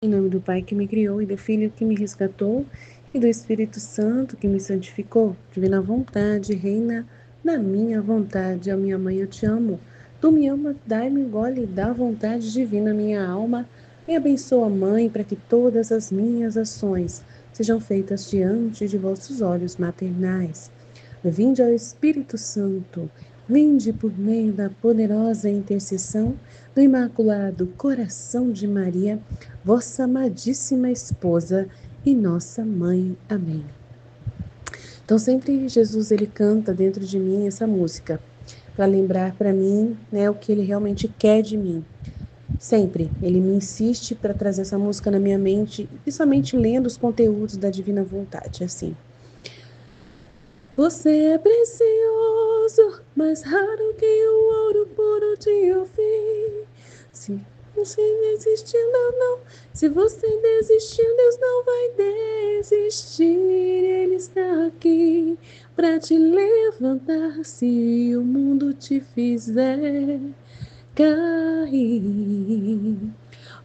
Em nome do Pai que me criou, e do Filho que me resgatou, e do Espírito Santo que me santificou. Divina vontade, reina na minha vontade. Ó minha mãe, eu te amo. Tu me amas, dai-me gole da vontade divina, minha alma. Me abençoa, Mãe, para que todas as minhas ações sejam feitas diante de vossos olhos maternais. Vinde ao Espírito Santo, vinde por meio da poderosa intercessão do Imaculado Coração de Maria, vossa amadíssima esposa e nossa mãe. Amém. Então sempre Jesus ele canta dentro de mim essa música para lembrar para mim, né, o que ele realmente quer de mim. Sempre ele me insiste para trazer essa música na minha mente, principalmente lendo os conteúdos da Divina Vontade, assim. Você é precioso, mais raro que o ouro puro de Ofir. Se você desistir, não. Se você desistir, Deus não vai desistir. Ele está aqui para te levantar se o mundo te fizer cair.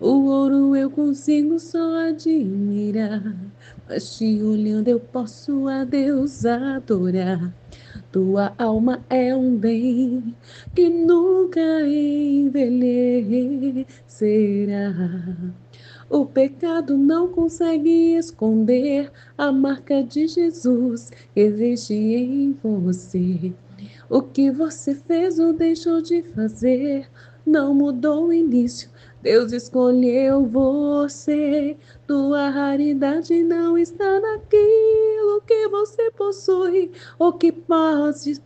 O ouro eu consigo só admirar, mas te olhando eu posso a Deus adorar. Tua alma é um bem que nunca envelhecerá. O pecado não consegue esconder a marca de Jesus que existe em você. O que você fez ou deixou de fazer não mudou o início. Deus escolheu você. Tua raridade não está naquilo que você possui ou que podes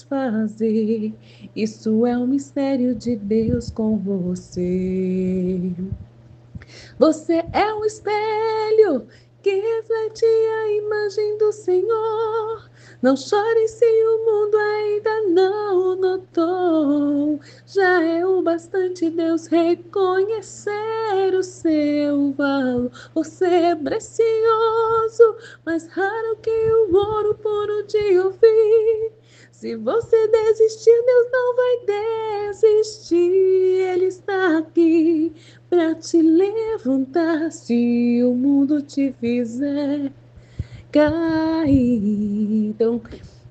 fazer. Isso é um mistério de Deus com você. Você é um espelho que reflete a imagem do Senhor. Não chore se o mundo ainda não notou. Já é o bastante Deus reconhecer o seu valor. Você é precioso, mais raro que o ouro puro de Ofir. Se você desistir, Deus não vai desistir. Ele está aqui para te levantar se o mundo te fizer cair. Então,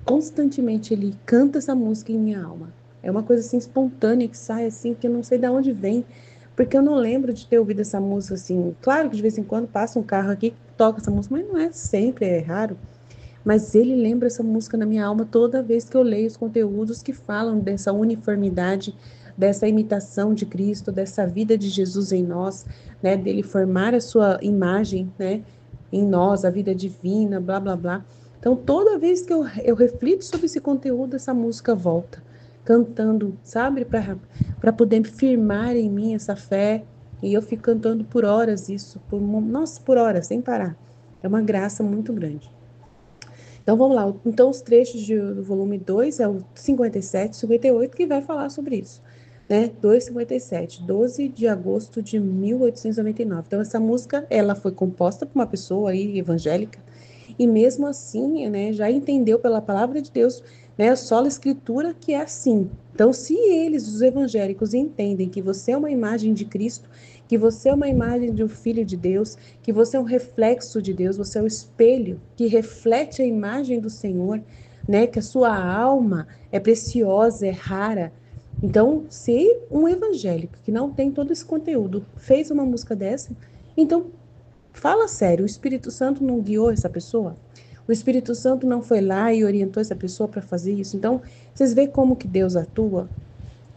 constantemente ele canta essa música em minha alma. É uma coisa assim espontânea que sai assim, que eu não sei de onde vem, porque eu não lembro de ter ouvido essa música assim. Claro que de vez em quando passa um carro aqui que toca essa música, mas não é sempre, é raro. Mas ele lembra essa música na minha alma toda vez que eu leio os conteúdos que falam dessa uniformidade, dessa imitação de Cristo, dessa vida de Jesus em nós, né, dele formar a sua imagem, né, em nós, a vida divina, blá, blá, blá. Então, toda vez que eu reflito sobre esse conteúdo, essa música volta, cantando, sabe, para poder firmar em mim essa fé. E eu fico cantando por horas isso, nossa, por horas, sem parar. É uma graça muito grande. Então vamos lá. Então, os trechos do volume 2 é o 57, 58, que vai falar sobre isso. Né? 257, 12 de agosto de 1899. Então, essa música ela foi composta por uma pessoa aí, evangélica, e mesmo assim, né, já entendeu pela palavra de Deus, né, só a escritura que é assim. Então, se eles, os evangélicos, entendem que você é uma imagem de Cristo, que você é uma imagem do Filho de Deus, que você é um reflexo de Deus, você é o espelho que reflete a imagem do Senhor, né, que a sua alma é preciosa, é rara. Então, se um evangélico que não tem todo esse conteúdo fez uma música dessa, então fala sério, o Espírito Santo não guiou essa pessoa? O Espírito Santo não foi lá e orientou essa pessoa para fazer isso? Então, vocês veem como que Deus atua?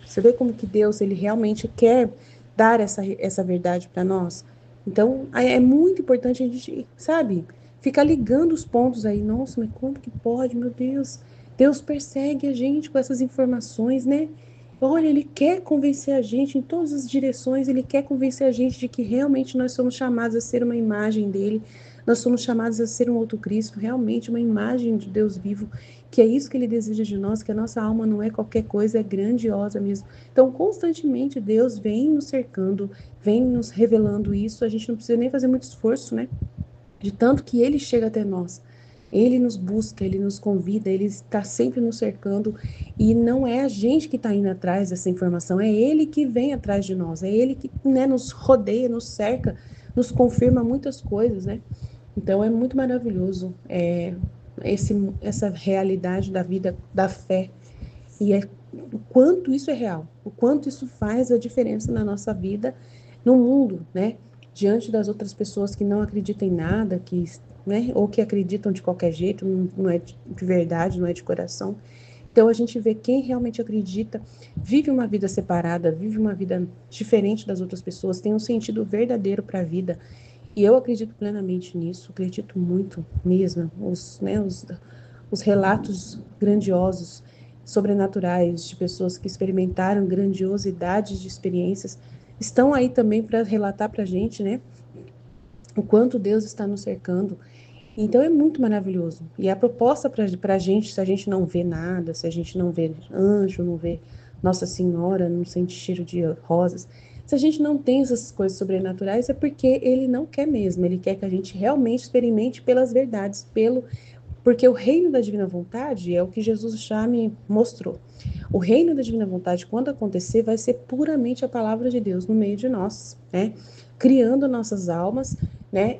Você vê como que Deus, ele realmente quer dar essa verdade para nós? Então, é muito importante a gente, sabe, ficar ligando os pontos aí. Nossa, mas como que pode, meu Deus? Deus persegue a gente com essas informações, né? Olha, ele quer convencer a gente em todas as direções, ele quer convencer a gente de que realmente nós somos chamados a ser uma imagem dele, nós somos chamados a ser um outro Cristo, realmente uma imagem de Deus vivo, que é isso que ele deseja de nós, que a nossa alma não é qualquer coisa, é grandiosa mesmo. Então, constantemente, Deus vem nos cercando, vem nos revelando isso, a gente não precisa nem fazer muito esforço, né? De tanto que ele chega até nós. Ele nos busca, ele nos convida, ele está sempre nos cercando e não é a gente que está indo atrás dessa informação, é ele que vem atrás de nós, é ele que, né, nos rodeia, nos cerca nos confirma muitas coisas, né? Então é muito maravilhoso essa realidade da vida, da fé, e o quanto isso é real, o quanto isso faz a diferença na nossa vida, no mundo, né? Diante das outras pessoas que não acreditam em nada, né? Ou que acreditam de qualquer jeito, não é de verdade, não é de coração. Então a gente vê quem realmente acredita, vive uma vida separada, vive uma vida diferente das outras pessoas, tem um sentido verdadeiro para a vida. E eu acredito plenamente nisso, acredito muito mesmo. Os relatos grandiosos, sobrenaturais, de pessoas que experimentaram grandiosidades de experiências, estão aí também para relatar para a gente, né? O quanto Deus está nos cercando. Então é muito maravilhoso. E a proposta para a gente, se a gente não vê nada, se a gente não vê anjo, não vê Nossa Senhora, não sente cheiro de rosas, se a gente não tem essas coisas sobrenaturais, é porque Ele não quer mesmo. Ele quer que a gente realmente experimente pelas verdades, porque o reino da divina vontade é o que Jesus já me mostrou. O reino da divina vontade, quando acontecer, vai ser puramente a palavra de Deus no meio de nós, né? Criando nossas almas, né?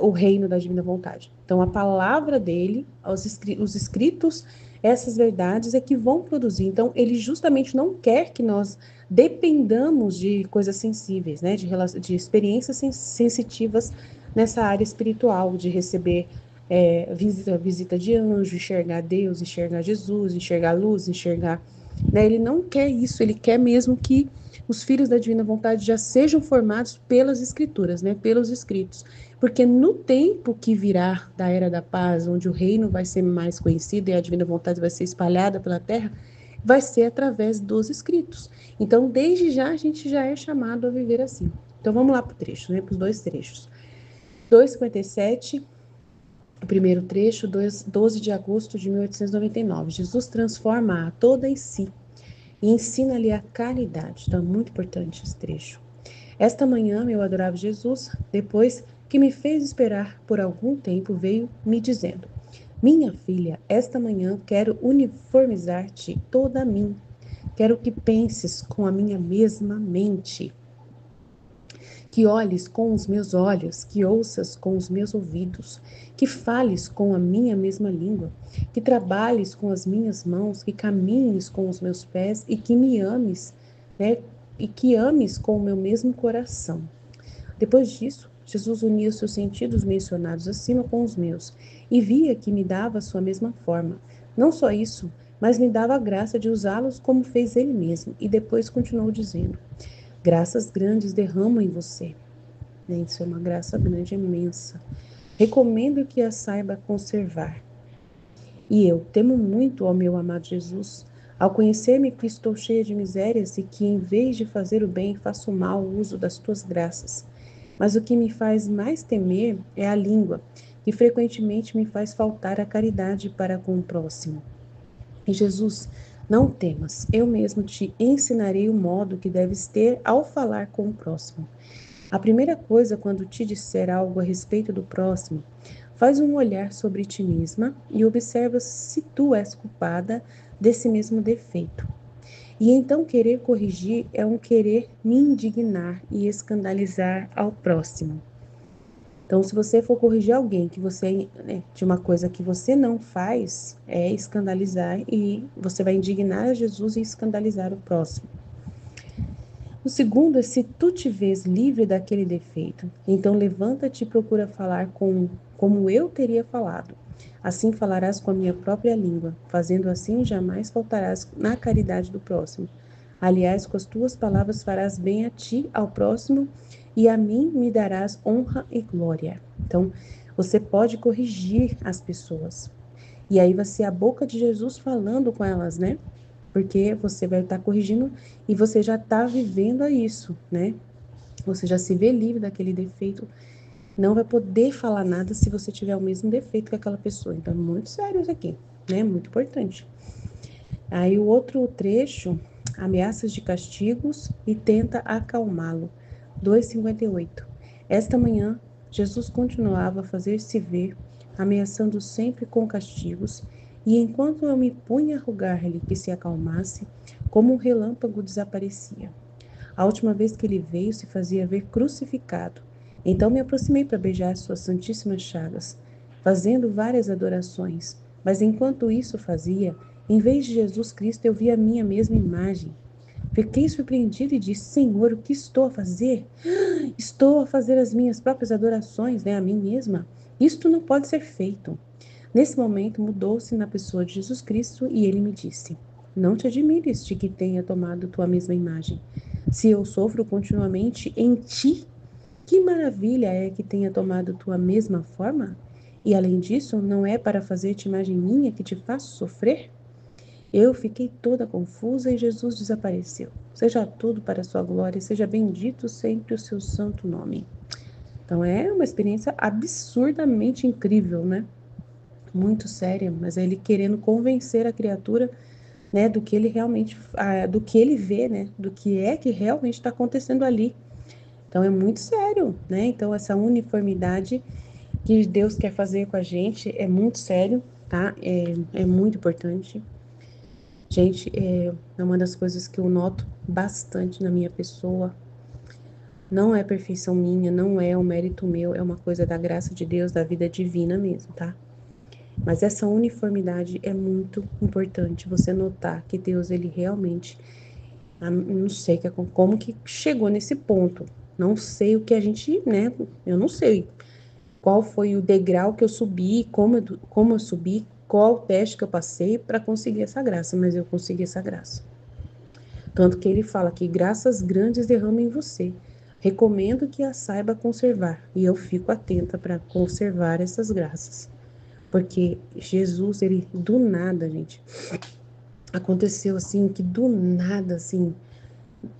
O reino da divina vontade. Então, a palavra dele, os escritos, essas verdades é que vão produzir. Então, ele justamente não quer que nós dependamos de coisas sensíveis, né? De experiências sensitivas nessa área espiritual, de receber visita de anjo, enxergar Deus, enxergar Jesus, enxergar luz, enxergar. Né? Ele não quer isso, ele quer mesmo que os filhos da divina vontade já sejam formados pelas escrituras, né? Pelos escritos. Porque no tempo que virá da era da paz, onde o reino vai ser mais conhecido e a divina vontade vai ser espalhada pela terra, vai ser através dos escritos. Então, desde já, a gente já é chamado a viver assim. Então, vamos lá para o trecho, né? Para os dois trechos. 2,57. O primeiro trecho, 12 de agosto de 1899. Jesus transforma a toda em si e ensina-lhe a caridade. Então, é muito importante esse trecho. Esta manhã, meu adorável Jesus, depois que me fez esperar por algum tempo, veio me dizendo: Minha filha, esta manhã quero uniformizar-te toda a mim. Quero que penses com a minha mesma mente, que olhes com os meus olhos, que ouças com os meus ouvidos, que fales com a minha mesma língua, que trabalhes com as minhas mãos, que caminhes com os meus pés e que me ames, né? E que ames com o meu mesmo coração. Depois disso, Jesus unia os seus sentidos mencionados acima com os meus e via que me dava a sua mesma forma. Não só isso, mas me dava a graça de usá-los como fez ele mesmo. E depois continuou dizendo: Graças grandes derramo em você. Isso é uma graça grande, imensa. Recomendo que a saiba conservar. E eu temo muito, ó meu amado Jesus, ao conhecer-me que estou cheia de misérias e que, em vez de fazer o bem, faço mal uso das tuas graças. Mas o que me faz mais temer é a língua, que frequentemente me faz faltar a caridade para com o próximo. E Jesus, não temas, eu mesmo te ensinarei o modo que deves ter ao falar com o próximo. A primeira coisa, quando te disser algo a respeito do próximo, faz um olhar sobre ti mesma e observa se tu és culpada desse mesmo defeito. E então querer corrigir é um querer me indignar e escandalizar ao próximo. Então, se você for corrigir alguém que você, né, de uma coisa que você não faz, é escandalizar e você vai indignar Jesus e escandalizar o próximo. O segundo é se tu te vês livre daquele defeito, então levanta-te e procura falar como eu teria falado. Assim falarás com a minha própria língua, fazendo assim jamais faltarás na caridade do próximo. Aliás, com as tuas palavras farás bem a ti, ao próximo, e a mim me darás honra e glória. Então, você pode corrigir as pessoas. E aí vai ser a boca de Jesus falando com elas, né? Porque você vai estar corrigindo e você já está vivendo isso, né? Você já se vê livre daquele defeito, não vai poder falar nada se você tiver o mesmo defeito que aquela pessoa. Então, é muito sério isso aqui, né? Muito importante. Aí o outro trecho, ameaças de castigos e tenta acalmá-lo. 2,58. Esta manhã, Jesus continuava a fazer-se ver, ameaçando sempre com castigos, e enquanto eu me punha a rogar-lhe que se acalmasse, como um relâmpago desaparecia. A última vez que ele veio se fazia ver crucificado. Então me aproximei para beijar as suas santíssimas chagas, fazendo várias adorações. Mas enquanto isso fazia, em vez de Jesus Cristo, eu vi a minha mesma imagem. Fiquei surpreendido e disse: Senhor, o que estou a fazer? Estou a fazer as minhas próprias adorações, né, a mim mesma. Isto não pode ser feito. Nesse momento, mudou-se na pessoa de Jesus Cristo e ele me disse: Não te admires de que tenha tomado tua mesma imagem. Se eu sofro continuamente em ti, que maravilha é que tenha tomado tua mesma forma? E além disso, não é para fazer-te imagem minha que te faço sofrer? Eu fiquei toda confusa e Jesus desapareceu. Seja tudo para a sua glória e seja bendito sempre o seu santo nome. Então é uma experiência absurdamente incrível, né? Muito séria, mas é ele querendo convencer a criatura, né, do que ele realmente, do que ele vê, né, do que é que realmente está acontecendo ali. Então é muito sério, né? Então essa uniformidade que Deus quer fazer com a gente é muito sério, tá? É muito importante. Gente, é uma das coisas que eu noto bastante na minha pessoa. Não é perfeição minha, não é um mérito meu, é uma coisa da graça de Deus, da vida divina mesmo, tá? Mas essa uniformidade é muito importante, você notar que Deus, ele realmente, não sei como que chegou nesse ponto, não sei o que a gente, né, eu não sei qual foi o degrau que eu subi, como eu subi, qual o teste que eu passei para conseguir essa graça, mas eu consegui essa graça. Tanto que ele fala que graças grandes derrama em você. Recomendo que a saiba conservar, e eu fico atenta para conservar essas graças. Porque Jesus, ele do nada, gente, aconteceu assim, que do nada, assim,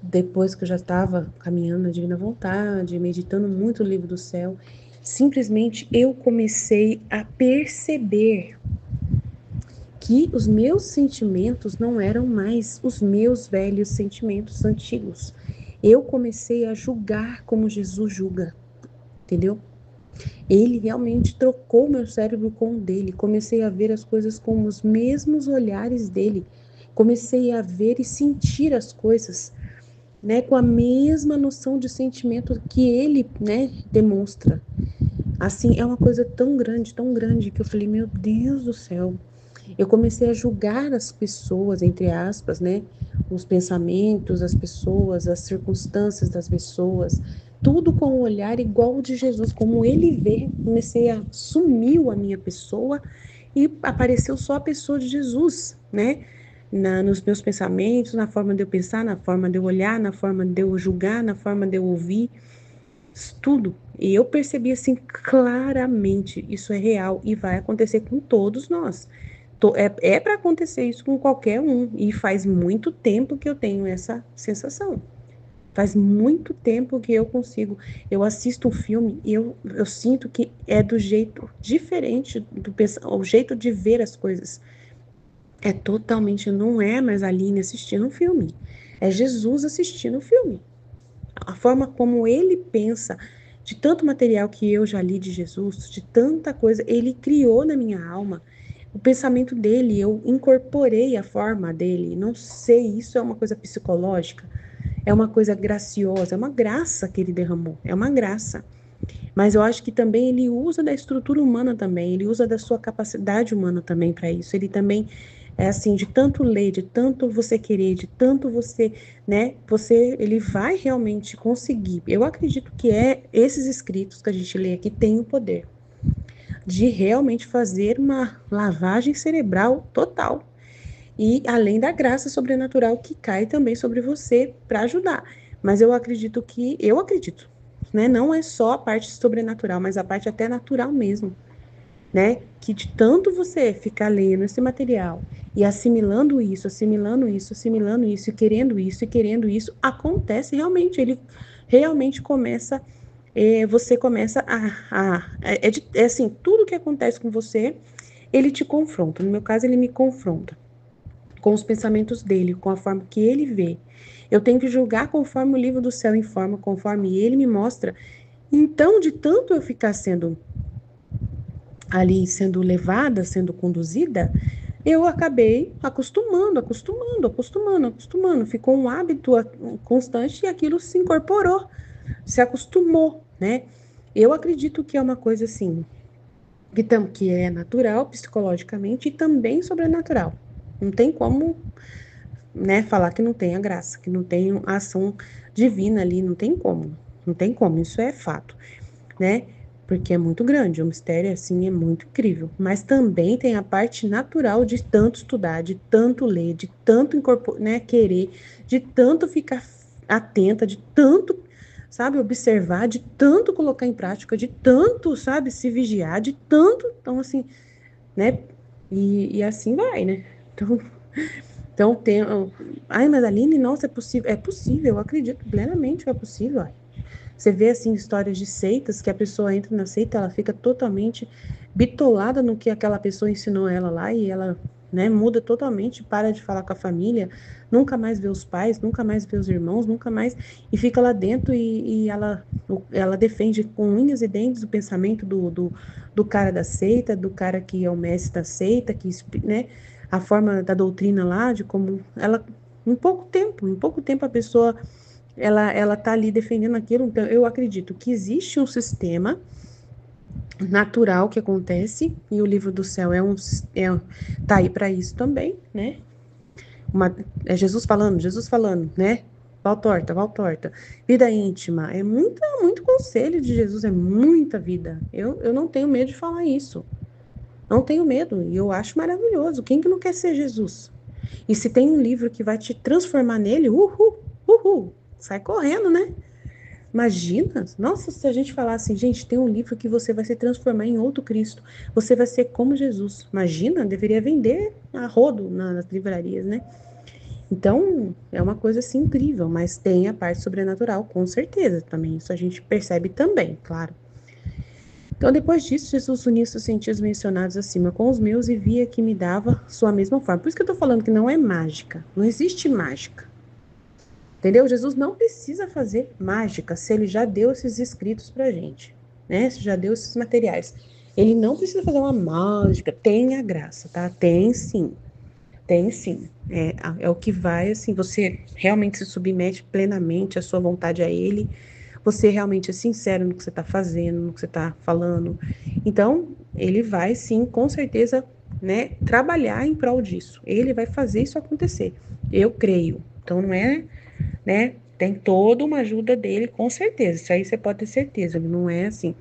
depois que eu já estava caminhando na Divina Vontade, meditando muito o livro do céu, simplesmente eu comecei a perceber que os meus sentimentos não eram mais os meus velhos sentimentos antigos. Eu comecei a julgar como Jesus julga, entendeu? Ele realmente trocou meu cérebro com o dele. Comecei a ver as coisas com os mesmos olhares dele. Comecei a ver e sentir as coisas, né, com a mesma noção de sentimento que ele, né, demonstra. Assim, é uma coisa tão grande, que eu falei, meu Deus do céu. Eu comecei a julgar as pessoas, entre aspas, né? Os pensamentos das pessoas, as circunstâncias das pessoas, tudo com um olhar igual ao de Jesus, como ele vê. Comecei a sumiu a minha pessoa e apareceu só a pessoa de Jesus, né? Nos meus pensamentos, na forma de eu pensar, na forma de eu olhar, na forma de eu julgar, na forma de eu ouvir, tudo. E eu percebi assim claramente, isso é real e vai acontecer com todos nós. É para acontecer isso com qualquer um. E faz muito tempo que eu tenho essa sensação. Faz muito tempo que eu consigo. Eu assisto um filme e eu sinto que é do jeito diferente o jeito de ver as coisas. É totalmente, não é mais a Aline assistindo um filme. É Jesus assistindo o filme. A forma como ele pensa, de tanto material que eu já li de Jesus, de tanta coisa, ele criou na minha alma o pensamento dele, eu incorporei a forma dele. Não sei, isso é uma coisa psicológica, é uma coisa graciosa, é uma graça que ele derramou, é uma graça. Mas eu acho que também ele usa da estrutura humana também, ele usa da sua capacidade humana também para isso. Ele também é assim, de tanto ler, de tanto você querer, de tanto você, né, ele vai realmente conseguir. Eu acredito que esses escritos que a gente lê aqui têm o poder de realmente fazer uma lavagem cerebral total. E além da graça sobrenatural que cai também sobre você para ajudar. Mas eu acredito, né? Não é só a parte sobrenatural, mas a parte até natural mesmo, né? Que de tanto você ficar lendo esse material e assimilando isso, e querendo isso, acontece realmente. Ele realmente começa, você começa é assim, tudo que acontece com você, ele te confronta. No meu caso, ele me confronta com os pensamentos dele, com a forma que ele vê. Eu tenho que julgar conforme o livro do céu informa, conforme ele me mostra. Então, de tanto eu ficar sendo ali, sendo levada, sendo conduzida, eu acabei acostumando. Ficou um hábito constante e aquilo se incorporou, se acostumou, né? eu acredito que é uma coisa assim, que é natural psicologicamente e também sobrenatural. Não tem como, né, falar que não tem a graça, que não tem a ação divina ali, não tem como. Não tem como, isso é fato, né? Porque é muito grande, o mistério, assim, é muito incrível. Mas também tem a parte natural de tanto estudar, de tanto ler, de tanto incorporar, né, querer, de tanto ficar atenta, de tanto, sabe, observar, de tanto colocar em prática, de tanto, sabe, se vigiar, de tanto, então, assim, né? E assim vai, né? Então tem. Ai, mas Aline, nossa, é possível, eu acredito plenamente que é possível. Ai. Você vê assim histórias de seitas que a pessoa entra na seita, ela fica totalmente bitolada no que aquela pessoa ensinou ela lá e ela, né, muda totalmente, para de falar com a família, nunca mais vê os pais, nunca mais vê os irmãos, nunca mais e fica lá dentro e ela defende com unhas e dentes o pensamento do cara da seita, do cara que é o mestre da seita, que, né, a forma da doutrina lá, de como ela em pouco tempo a pessoa ela tá ali defendendo aquilo. Então, eu acredito que existe um sistema natural que acontece e o livro do céu tá aí para isso também, né? É Jesus falando, né? Val torta. Vida íntima, muito conselho de Jesus, é muita vida. Eu não tenho medo de falar isso. Não tenho medo, e eu acho maravilhoso. Quem que não quer ser Jesus? E se tem um livro que vai te transformar nele, uhul, sai correndo, né? Imagina, nossa, se a gente falasse, gente, tem um livro que você vai se transformar em outro Cristo, você vai ser como Jesus. Imagina, deveria vender a rodo nas livrarias, né? Então, é uma coisa assim incrível, mas tem a parte sobrenatural, com certeza, também. Isso a gente percebe também, claro. Então, depois disso, Jesus uniu os sentidos mencionados acima com os meus e via que me dava sua mesma forma. Por isso que eu tô falando que não é mágica, não existe mágica. Entendeu? Jesus não precisa fazer mágica se ele já deu esses escritos pra gente, né? Se já deu esses materiais. Ele não precisa fazer uma mágica, tem a graça, tá? Tem sim. Tem sim. É o que vai, assim, você realmente se submete plenamente à sua vontade a ele, você realmente é sincero no que você está fazendo, no que você está falando. Então, ele vai sim, com certeza, né, trabalhar em prol disso. Ele vai fazer isso acontecer. Eu creio. Então, não é, né, tem toda uma ajuda dele, com certeza. Isso aí você pode ter certeza. Ele não é assim,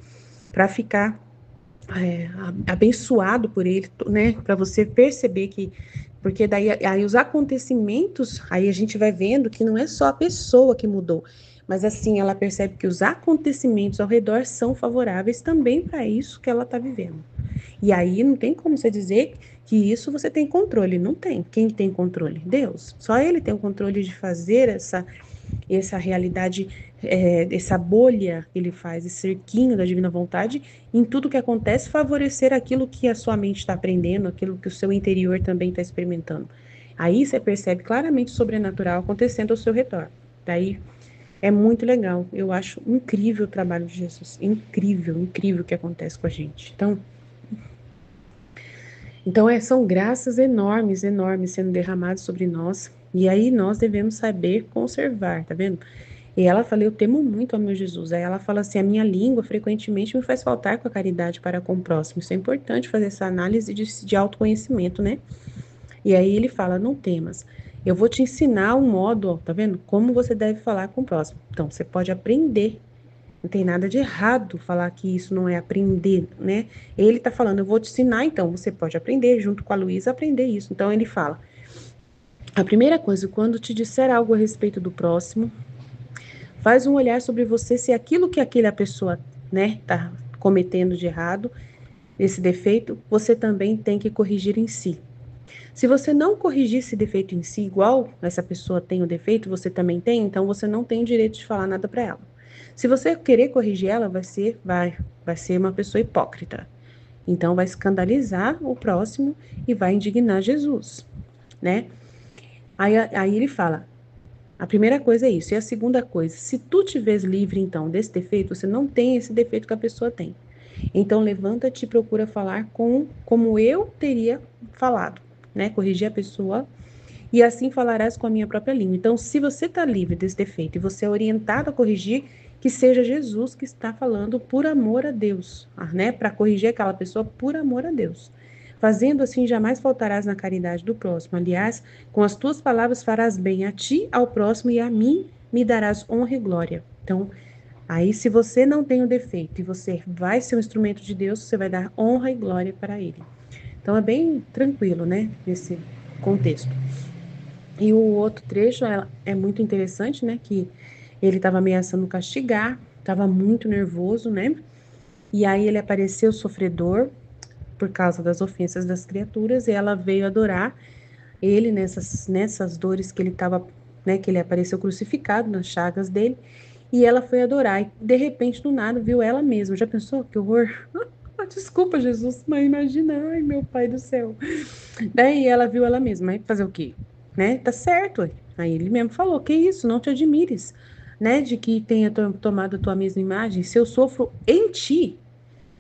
para ficar abençoado por ele, né? Para você perceber que, porque daí aí os acontecimentos, aí a gente vai vendo que não é só a pessoa que mudou, mas assim ela percebe que os acontecimentos ao redor são favoráveis também para isso que ela está vivendo. E aí não tem como você dizer que isso você tem controle, não tem. Quem tem controle? Deus. Só ele tem o controle de fazer essa realidade, essa bolha que ele faz, esse cerquinho da divina vontade, em tudo que acontece, favorecer aquilo que a sua mente está aprendendo, aquilo que o seu interior também está experimentando. Aí você percebe claramente o sobrenatural acontecendo ao seu redor. Daí é muito legal. Eu acho incrível o trabalho de Jesus. Incrível, incrível o que acontece com a gente. Então são graças enormes, enormes sendo derramadas sobre nós. E aí nós devemos saber conservar, tá vendo? E ela fala, eu temo muito ao meu Jesus. Aí ela fala assim, a minha língua frequentemente me faz faltar com a caridade para com o próximo. Isso é importante fazer essa análise de autoconhecimento, né? E aí ele fala, não temas. Eu vou te ensinar um modo, ó, tá vendo? Como você deve falar com o próximo. Então, você pode aprender. Não tem nada de errado falar que isso não é aprender, né? Ele tá falando, eu vou te ensinar, então você pode aprender, junto com a Luísa, aprender isso. Então, ele fala, a primeira coisa, quando te disser algo a respeito do próximo, faz um olhar sobre você se aquilo que aquela pessoa, né, tá cometendo de errado, esse defeito, você também tem que corrigir em si. Se você não corrigir esse defeito em si, igual essa pessoa tem o defeito, você também tem, então você não tem o direito de falar nada para ela. Se você querer corrigir ela, vai ser uma pessoa hipócrita. Então vai escandalizar o próximo e vai indignar Jesus, né? Aí ele fala, a primeira coisa é isso. E a segunda coisa, se tu te vês livre, então, desse defeito, você não tem esse defeito que a pessoa tem. Então, levanta-te e procura falar como eu teria falado, né? Corrigir a pessoa e assim falarás com a minha própria língua. Então, se você está livre desse defeito e você é orientado a corrigir, que seja Jesus que está falando por amor a Deus, né? Para corrigir aquela pessoa por amor a Deus. Fazendo assim, jamais faltarás na caridade do próximo. Aliás, com as tuas palavras farás bem a ti, ao próximo e a mim me darás honra e glória. Então, aí se você não tem o defeito e você vai ser um instrumento de Deus, você vai dar honra e glória para ele. Então, é bem tranquilo, né? Nesse contexto. E o outro trecho é muito interessante, né? Que ele estava ameaçando castigar, estava muito nervoso, né? E aí ele apareceu sofredor por causa das ofensas das criaturas, e ela veio adorar ele nessas dores que ele estava, né? Que ele apareceu crucificado nas chagas dele, e ela foi adorar. E de repente, do nada, viu ela mesma. Já pensou? Que horror! Desculpa, Jesus, mas imagina, ai meu pai do céu. Daí ela viu ela mesma, aí fazer o quê? Né? Tá certo. Aí ele mesmo falou, que isso, não te admires, né? De que tenha tomado a tua mesma imagem. Se eu sofro em ti,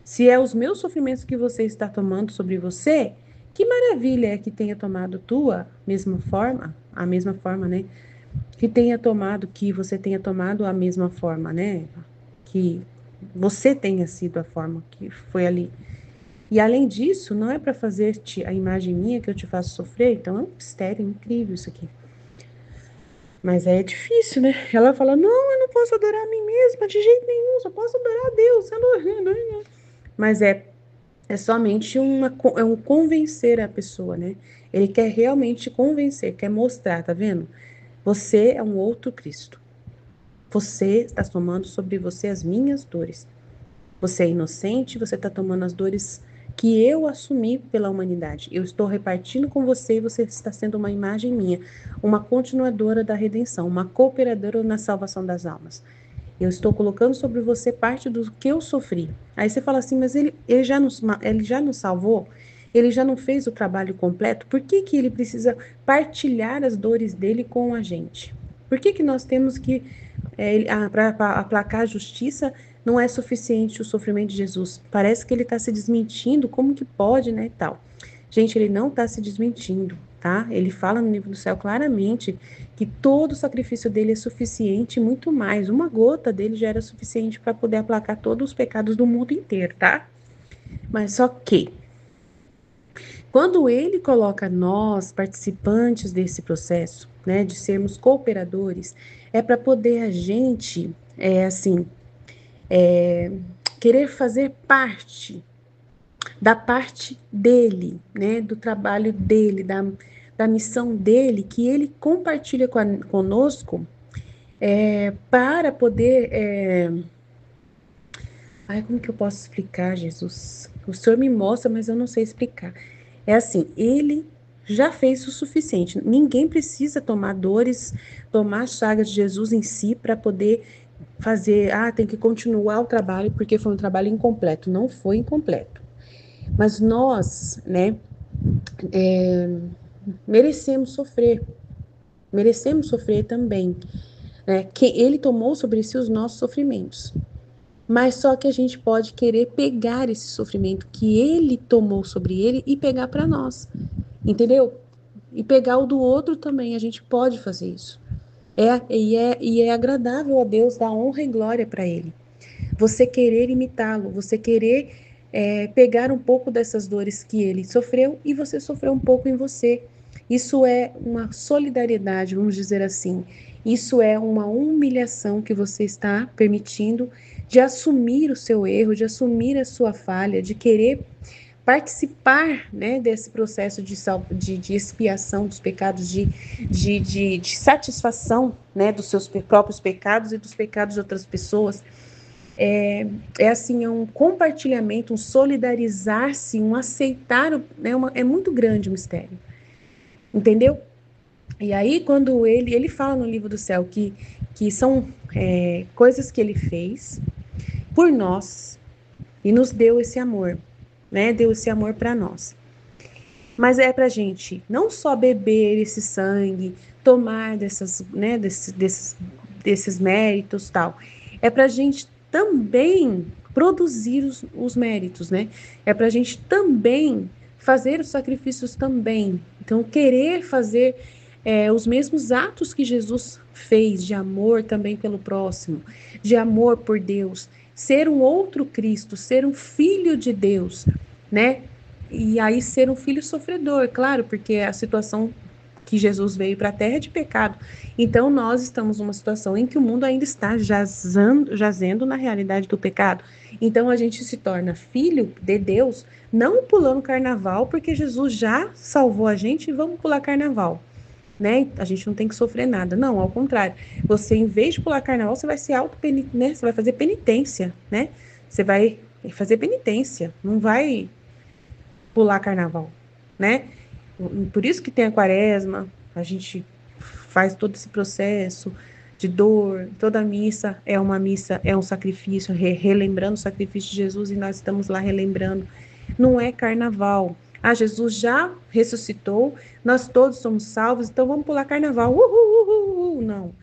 se é os meus sofrimentos que você está tomando sobre você, que maravilha é que tenha tomado tua mesma forma, a mesma forma, né? Que você tenha tomado a mesma forma, né? Que você tenha sido a forma que foi ali. E além disso, não é para fazer-te a imagem minha que eu te faço sofrer, então é um mistério incrível isso aqui. Mas é difícil, né? Ela fala, não, eu não posso adorar a mim mesma de jeito nenhum, só posso adorar a Deus. Mas é somente é um convencer a pessoa, né? Ele quer realmente convencer, quer mostrar, tá vendo? Você é um outro Cristo. Você está tomando sobre você as minhas dores. Você é inocente, você está tomando as dores que eu assumi pela humanidade. Eu estou repartindo com você e você está sendo uma imagem minha, uma continuadora da redenção, uma cooperadora na salvação das almas. Eu estou colocando sobre você parte do que eu sofri. Aí você fala assim, mas ele já nos salvou? Ele já não fez o trabalho completo? Por que que ele precisa partilhar as dores dele com a gente? Por que que nós temos que, para aplacar a justiça, não é suficiente o sofrimento de Jesus? Parece que ele está se desmentindo, como que pode, né, e tal. Gente, ele não está se desmentindo, tá? Ele fala no livro do céu claramente que todo o sacrifício dele é suficiente, muito mais. Uma gota dele já era suficiente para poder aplacar todos os pecados do mundo inteiro, tá? Mas só que, quando ele coloca nós, participantes desse processo, né, de sermos cooperadores, é para poder a gente, querer fazer parte dele, né, do trabalho dele, da missão dele, que ele compartilha conosco, para poder. Ai, como que eu posso explicar, Jesus? O Senhor me mostra, mas eu não sei explicar. É assim, ele já fez o suficiente. Ninguém precisa tomar dores, tomar as chagas de Jesus em si para poder fazer. Ah, tem que continuar o trabalho porque foi um trabalho incompleto. Não foi incompleto. Mas nós, né, merecemos sofrer. Merecemos sofrer também. Né? Que ele tomou sobre si os nossos sofrimentos. Mas só que a gente pode querer pegar esse sofrimento que ele tomou sobre ele e pegar para nós, entendeu? E pegar o do outro também, a gente pode fazer isso. E é agradável a Deus dar honra e glória para ele. Você querer imitá-lo, você querer pegar um pouco dessas dores que ele sofreu e você sofreu um pouco em você. Isso é uma solidariedade, vamos dizer assim. Isso é uma humilhação que você está permitindo de assumir o seu erro, de assumir a sua falha, de querer participar, né, desse processo de expiação dos pecados, de satisfação, né, dos seus próprios pecados e dos pecados de outras pessoas. É assim, é um compartilhamento, um solidarizar-se, um aceitar, né, é muito grande o mistério, entendeu? E aí, quando ele fala no livro do céu que são coisas que ele fez por nós e nos deu esse amor, né? Deu esse amor para nós. Mas é pra gente não só beber esse sangue, tomar né, desses méritos, tal. É pra gente também produzir os méritos, né? É pra gente também fazer os sacrifícios também. Então, querer fazer os mesmos atos que Jesus fez de amor também pelo próximo, de amor por Deus, ser um outro Cristo, ser um filho de Deus, né? E aí ser um filho sofredor, claro, porque a situação que Jesus veio para a terra é de pecado. Então nós estamos numa situação em que o mundo ainda está jazendo na realidade do pecado. Então a gente se torna filho de Deus, não pulando carnaval, porque Jesus já salvou a gente e vamos pular carnaval. Né? A gente não tem que sofrer nada. Não, ao contrário. Você, em vez de pular carnaval, você vai ser né? Você vai fazer penitência, né? Você vai fazer penitência, não vai pular carnaval, né? Por isso que tem a quaresma, a gente faz todo esse processo de dor, toda missa, é um sacrifício, relembrando o sacrifício de Jesus, e nós estamos lá relembrando. Não é carnaval. Ah, Jesus já ressuscitou, nós todos somos salvos, então vamos pular carnaval. Não.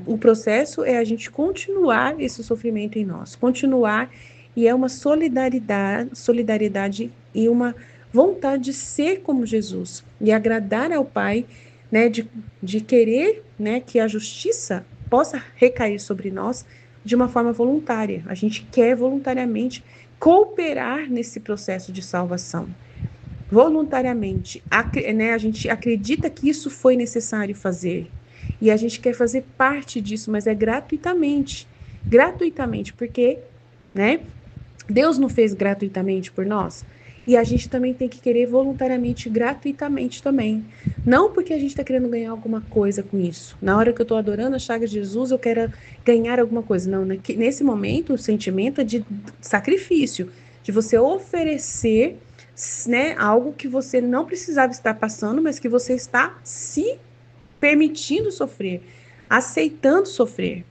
O processo é a gente continuar esse sofrimento em nós, continuar, e é uma solidariedade e uma vontade de ser como Jesus e agradar ao Pai, né, de querer, né, que a justiça possa recair sobre nós de uma forma voluntária. A gente quer voluntariamente cooperar nesse processo de salvação. Voluntariamente, né, a gente acredita que isso foi necessário fazer e a gente quer fazer parte disso, mas é gratuitamente, porque, né, Deus não fez gratuitamente por nós. E a gente também tem que querer voluntariamente, gratuitamente também. Não porque a gente está querendo ganhar alguma coisa com isso. Na hora que eu estou adorando a chaga de Jesus, eu quero ganhar alguma coisa. Não, nesse momento, o sentimento é de sacrifício, de você oferecer, né, algo que você não precisava estar passando, mas que você está se permitindo sofrer, aceitando sofrer,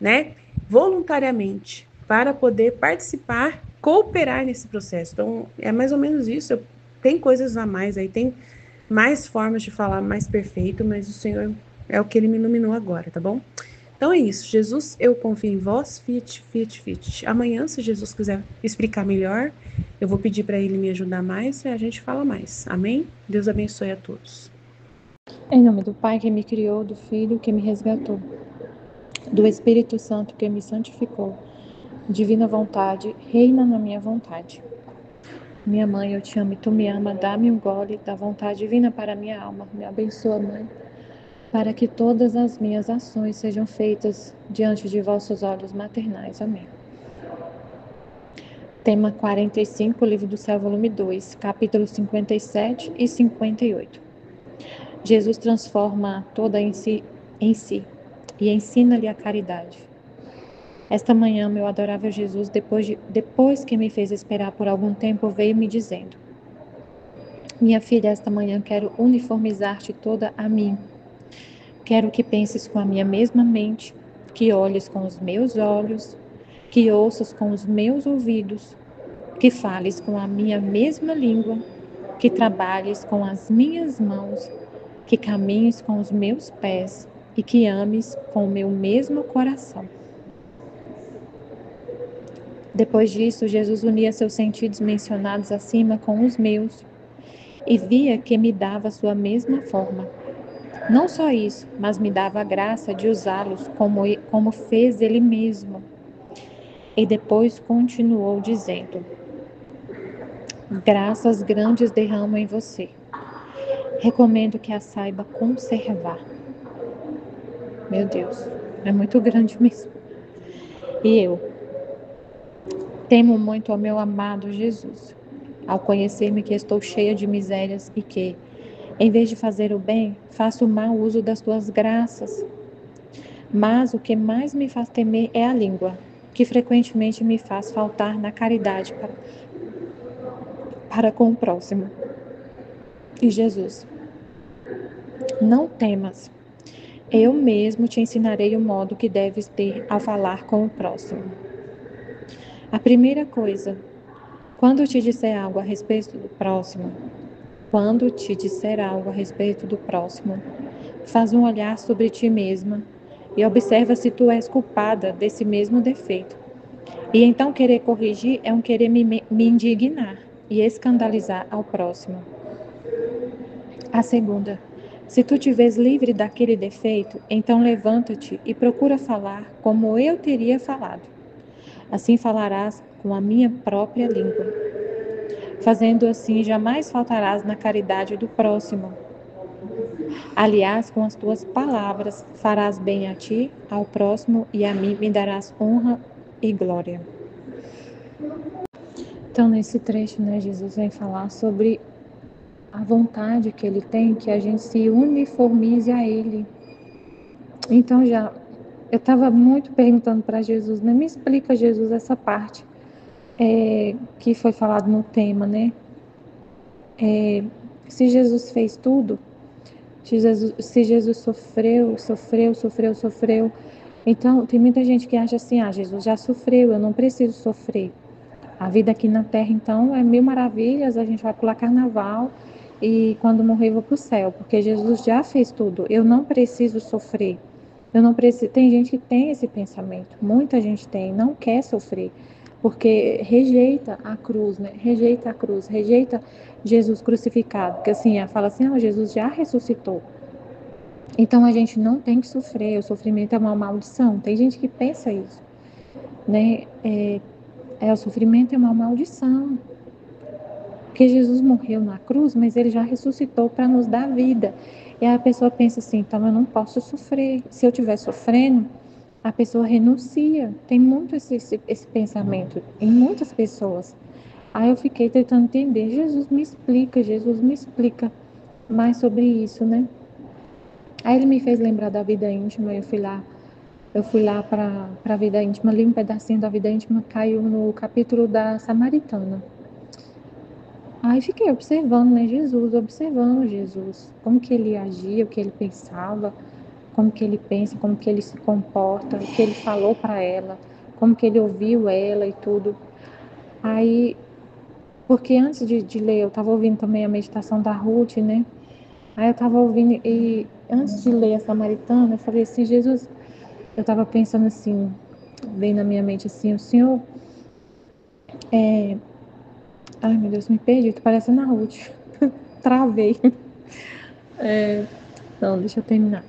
né, voluntariamente, para poder participar, cooperar nesse processo. Então, é mais ou menos isso. Tem coisas a mais aí, tem mais formas de falar mais perfeito, mas o Senhor é o que Ele me iluminou agora, tá bom? Então é isso. Jesus, eu confio em vós, fiat, fiat, fiat. Amanhã, se Jesus quiser explicar melhor, eu vou pedir para Ele me ajudar mais e a gente fala mais. Amém? Deus abençoe a todos. Em nome do Pai que me criou, do Filho que me resgatou, do Espírito Santo que me santificou, divina vontade, reina na minha vontade. Minha mãe, eu te amo e tu me ama, dá-me um gole da vontade divina para minha alma. Me abençoa, mãe, para que todas as minhas ações sejam feitas diante de vossos olhos maternais. Amém. Tema 45, Livro do Céu, volume 2, capítulos 57 e 58. Jesus transforma toda em si e ensina-lhe a caridade. Esta manhã, meu adorável Jesus, depois que me fez esperar por algum tempo, veio me dizendo: minha filha, esta manhã quero uniformizar-te toda a mim. Quero que penses com a minha mesma mente, que olhes com os meus olhos, que ouças com os meus ouvidos, que fales com a minha mesma língua, que trabalhes com as minhas mãos, que caminhes com os meus pés e que ames com o meu mesmo coração. Depois disso, Jesus unia seus sentidos mencionados acima com os meus e via que me dava sua mesma forma. Não só isso, mas me dava a graça de usá-los como fez ele mesmo. E depois continuou dizendo: graças grandes derramo em você. Recomendo que a saiba conservar. Meu Deus, é muito grande mesmo. E eu temo muito ao meu amado Jesus, ao conhecer-me que estou cheia de misérias e que, em vez de fazer o bem, faço o mau uso das tuas graças. Mas o que mais me faz temer é a língua, que frequentemente me faz faltar na caridade para com o próximo. E Jesus: não temas, eu mesmo te ensinarei o modo que deves ter ao falar com o próximo. A primeira coisa, quando te disser algo a respeito do próximo, faz um olhar sobre ti mesma e observa se tu és culpada desse mesmo defeito. E então querer corrigir é um querer me indignar e escandalizar ao próximo. A segunda, Se tu te vês livre daquele defeito, então levanta-te e procura falar como eu teria falado. Assim falarás com a minha própria língua. Fazendo assim, jamais faltarás na caridade do próximo. Aliás, com as tuas palavras farás bem a ti, ao próximo e a mim me darás honra e glória. Então, nesse trecho, Jesus vem falar sobre a vontade que ele tem que a gente se uniformize a ele. Então, eu estava muito perguntando para Jesus, me explica, Jesus, essa parte que foi falado no tema, se Jesus fez tudo, se Jesus sofreu, então tem muita gente que acha assim, Jesus já sofreu, eu não preciso sofrer. A vida aqui na Terra, então, é mil maravilhas, a gente vai pular carnaval e quando morrer eu vou para o céu, porque Jesus já fez tudo, eu não preciso sofrer. Eu não preciso. Tem gente que tem esse pensamento, muita gente tem, não quer sofrer, porque rejeita a cruz, rejeita Jesus crucificado, porque assim, ela fala assim, Jesus já ressuscitou. Então a gente não tem que sofrer, o sofrimento é uma maldição. Tem gente que pensa isso, o sofrimento é uma maldição. Porque Jesus morreu na cruz, mas ele já ressuscitou para nos dar vida. E aí a pessoa pensa assim, então eu não posso sofrer. Se eu estiver sofrendo, a pessoa renuncia. Tem muito esse pensamento em muitas pessoas. Aí eu fiquei tentando entender. Jesus me explica mais sobre isso, Aí ele me fez lembrar da vida íntima, eu fui lá para a vida íntima, li um pedacinho da vida íntima, caiu no capítulo da Samaritana. Aí fiquei observando, observando Jesus, como que ele agia, o que ele pensava, como que ele pensa, como que ele se comporta, o que ele falou para ela, como que ele ouviu ela e tudo. Aí, porque antes de ler, eu estava ouvindo também a meditação da Ruth, Aí eu estava ouvindo e antes de ler a Samaritana, eu falei assim, Jesus, eu estava pensando assim, bem na minha mente assim, o Senhor, ai meu Deus, me perdi, tô parecendo a Ruth, travei. Não, deixa eu terminar.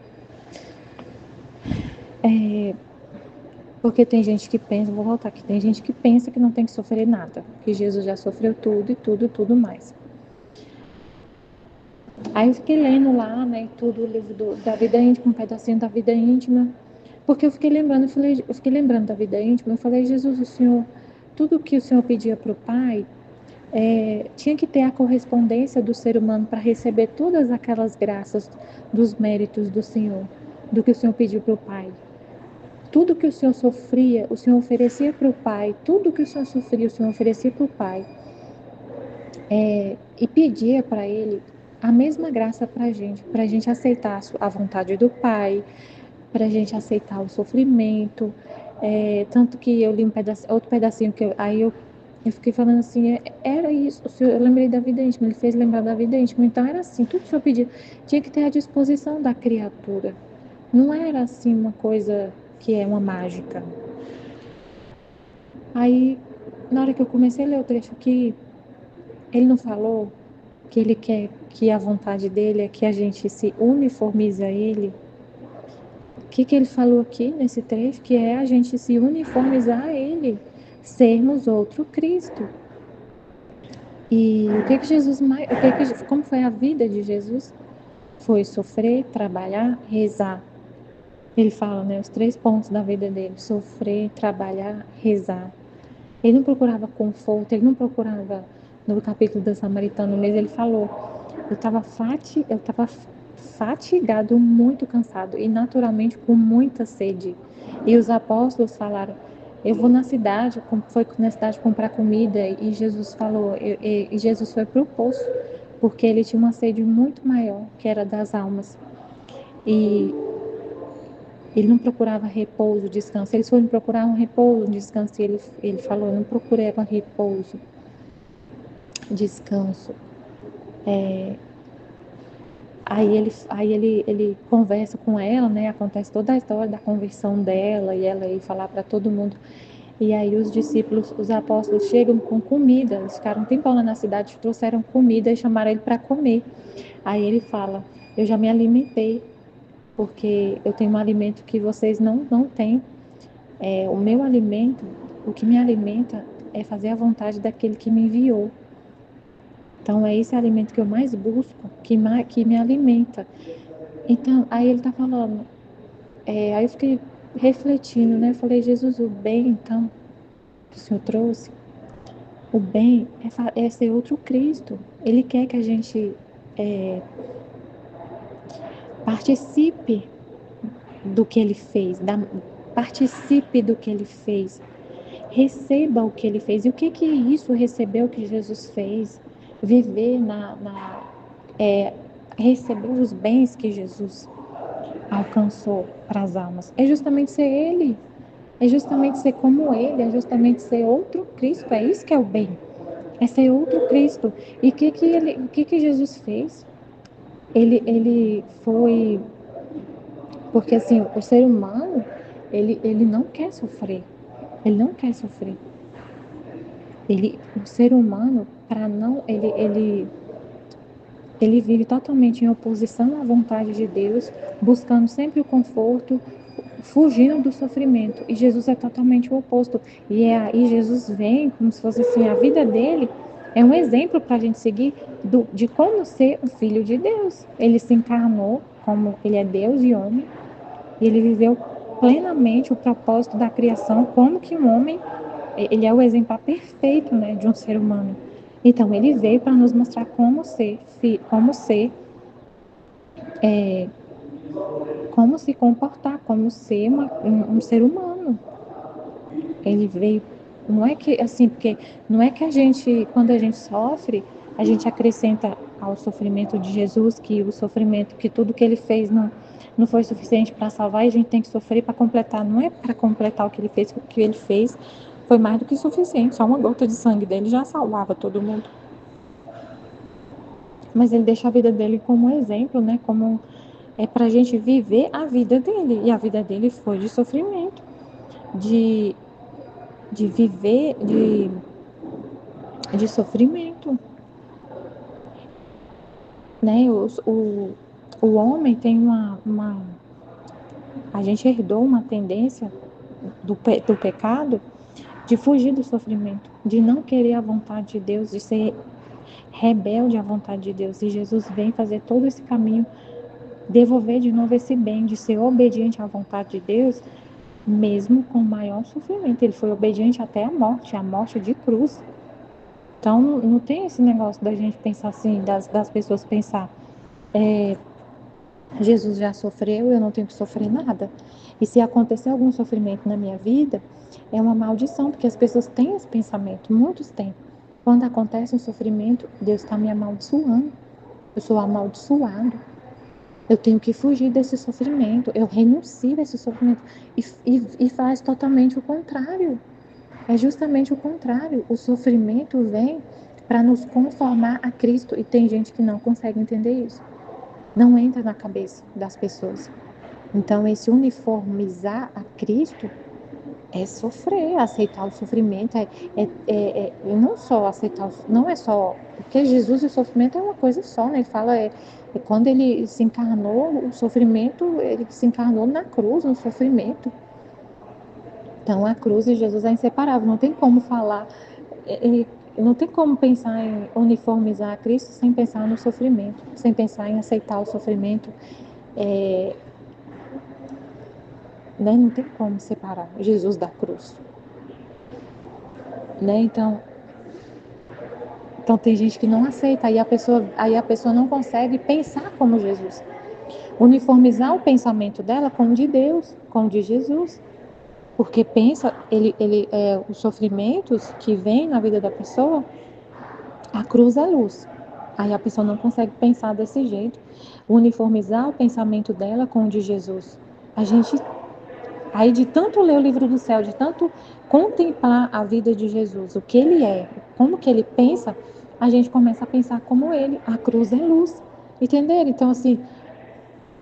Porque tem gente que pensa, vou voltar aqui, tem gente que pensa que não tem que sofrer nada, que Jesus já sofreu tudo e tudo mais. Aí eu fiquei lendo lá, tudo o livro da vida íntima, um pedacinho da vida íntima, porque eu fiquei lembrando da vida íntima, eu falei, Jesus, o Senhor, tudo que o Senhor pedia para o Pai, tinha que ter a correspondência do ser humano para receber todas aquelas graças dos méritos do Senhor, do que o Senhor pediu para o Pai. Tudo que o Senhor sofria, o Senhor oferecia para o Pai. Tudo que o Senhor sofria, o Senhor oferecia para o Pai. E pedia para Ele a mesma graça para a gente aceitar a vontade do Pai, para a gente aceitar o sofrimento. Tanto que eu li outro pedacinho, aí eu fiquei falando assim, era isso, eu lembrei da vida íntima, ele fez lembrar da vida íntima. Então era assim, tudo que o Senhor pedia tinha que ter à disposição da criatura. Não era assim uma coisa que é uma mágica. Aí, na hora que eu comecei a ler o trecho aqui, ele não falou que ele quer que a vontade dele é que a gente se uniformize a ele. O que ele falou aqui nesse trecho? Que é a gente se uniformizar a ele, sermos outro Cristo. E como foi a vida de Jesus? Foi sofrer, trabalhar, rezar. Ele fala, os 3 pontos da vida dele: sofrer, trabalhar, rezar. Ele não procurava conforto, ele não procurava, no capítulo da Samaritana mesmo, ele falou, eu estava fatigado, muito cansado e naturalmente com muita sede. E os apóstolos falaram, eu vou na cidade, foi na cidade comprar comida, e Jesus falou, e Jesus foi para o poço, porque ele tinha uma sede muito maior, que era das almas. E ele não procurava repouso, descanso. Eles foram procurar um repouso, um descanso. E ele falou, eu não procurava repouso, descanso. Aí ele conversa com ela, acontece toda a história da conversão dela, e ela ia falar para todo mundo. E aí os discípulos, os apóstolos chegam com comida, eles ficaram um tempão lá na cidade, trouxeram comida e chamaram ele para comer. Aí ele fala, eu já me alimentei, porque eu tenho um alimento que vocês não têm. O meu alimento, o que me alimenta é fazer a vontade daquele que me enviou. Então, é esse alimento que eu mais busco, que me alimenta. Então, aí ele está falando, aí eu fiquei refletindo, né? Eu falei, Jesus, o bem, então, que o Senhor trouxe, o bem é ser outro Cristo. Ele quer que a gente participe do que ele fez, participe do que ele fez, receba o que ele fez. E o que isso, receber o que Jesus fez? Viver receber os bens que Jesus alcançou para as almas. É justamente ser ele, é justamente ser como ele, é justamente ser outro Cristo. É isso que é o bem, é ser outro Cristo. E o que Jesus fez? Ele foi, porque assim, o ser humano, ele não quer sofrer, ele não quer sofrer. O ser humano, para não, ele vive totalmente em oposição à vontade de Deus, buscando sempre o conforto, fugindo do sofrimento. E Jesus é totalmente o oposto. E aí Jesus vem como se fosse assim, a vida dele é um exemplo para a gente seguir de como ser um filho de Deus. Ele se encarnou como ele é Deus e homem, e ele viveu plenamente o propósito da criação, como que um homem, ele é o exemplar perfeito, né, de um ser humano. Então, ele veio para nos mostrar como se comportar, como ser um ser humano. Ele veio, não é que assim, porque não é que quando a gente sofre, a gente acrescenta ao sofrimento de Jesus que o sofrimento, que tudo que ele fez não foi suficiente para salvar, e a gente tem que sofrer para completar. Não é para completar o que ele fez, porque o que ele fez foi mais do que suficiente. Só uma gota de sangue dele já salvava todo mundo. Mas ele deixa a vida dele como exemplo, né? Como para a gente viver a vida dele. E a vida dele foi de sofrimento, de viver, de sofrimento, né? O homem tem a gente herdou uma tendência do pecado de fugir do sofrimento, de não querer a vontade de Deus, de ser rebelde à vontade de Deus. E Jesus vem fazer todo esse caminho, devolver de novo esse bem, de ser obediente à vontade de Deus, mesmo com maior sofrimento. Ele foi obediente até a morte de cruz. Então, não tem esse negócio da gente pensar assim, das pessoas pensar, Jesus já sofreu, eu não tenho que sofrer nada. E se acontecer algum sofrimento na minha vida, é uma maldição, porque as pessoas têm esse pensamento, muitos têm. Quando acontece um sofrimento, Deus está me amaldiçoando. Eu sou amaldiçoado. Eu tenho que fugir desse sofrimento. Eu renuncio a esse sofrimento. E faz totalmente o contrário. É justamente o contrário. O sofrimento vem para nos conformar a Cristo. E tem gente que não consegue entender isso. Não entra na cabeça das pessoas. Então, esse uniformizar a Cristo é sofrer, aceitar o sofrimento, e não só aceitar, não é só, porque Jesus e o sofrimento é uma coisa só, né? Ele fala, quando ele se encarnou, o sofrimento, ele se encarnou na cruz, no sofrimento. Então, a cruz e Jesus é inseparável, não tem como falar, não tem como pensar em uniformizar a Cristo sem pensar no sofrimento, sem pensar em aceitar o sofrimento, né? Não tem como separar Jesus da cruz, né? Então tem gente que não aceita, aí a pessoa não consegue pensar como Jesus, uniformizar o pensamento dela com o de Deus, com o de Jesus, porque pensa, os sofrimentos que vêm na vida da pessoa, a cruz é luz, aí a pessoa não consegue pensar desse jeito, uniformizar o pensamento dela com o de Jesus. A gente, aí de tanto ler o livro do céu, de tanto contemplar a vida de Jesus, o que ele é, como que ele pensa, a gente começa a pensar como ele. A cruz é luz, entenderam? Então, assim,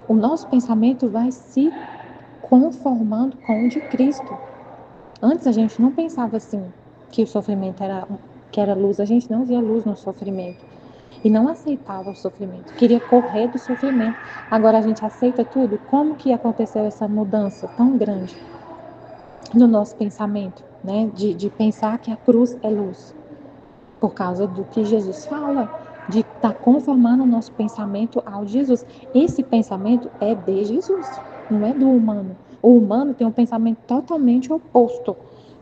o nosso pensamento vai se conformando com o de Cristo. Antes a gente não pensava assim, que o sofrimento que era luz, a gente não via luz no sofrimento. e não aceitava o sofrimento, queria correr do sofrimento. Agora a gente aceita tudo. Como que aconteceu essa mudança tão grande no nosso pensamento, né? De pensar que a cruz é luz, por causa do que Jesus fala, de estar conformando o nosso pensamento ao de Jesus. Esse pensamento é de Jesus, não é do humano. O humano tem um pensamento totalmente oposto,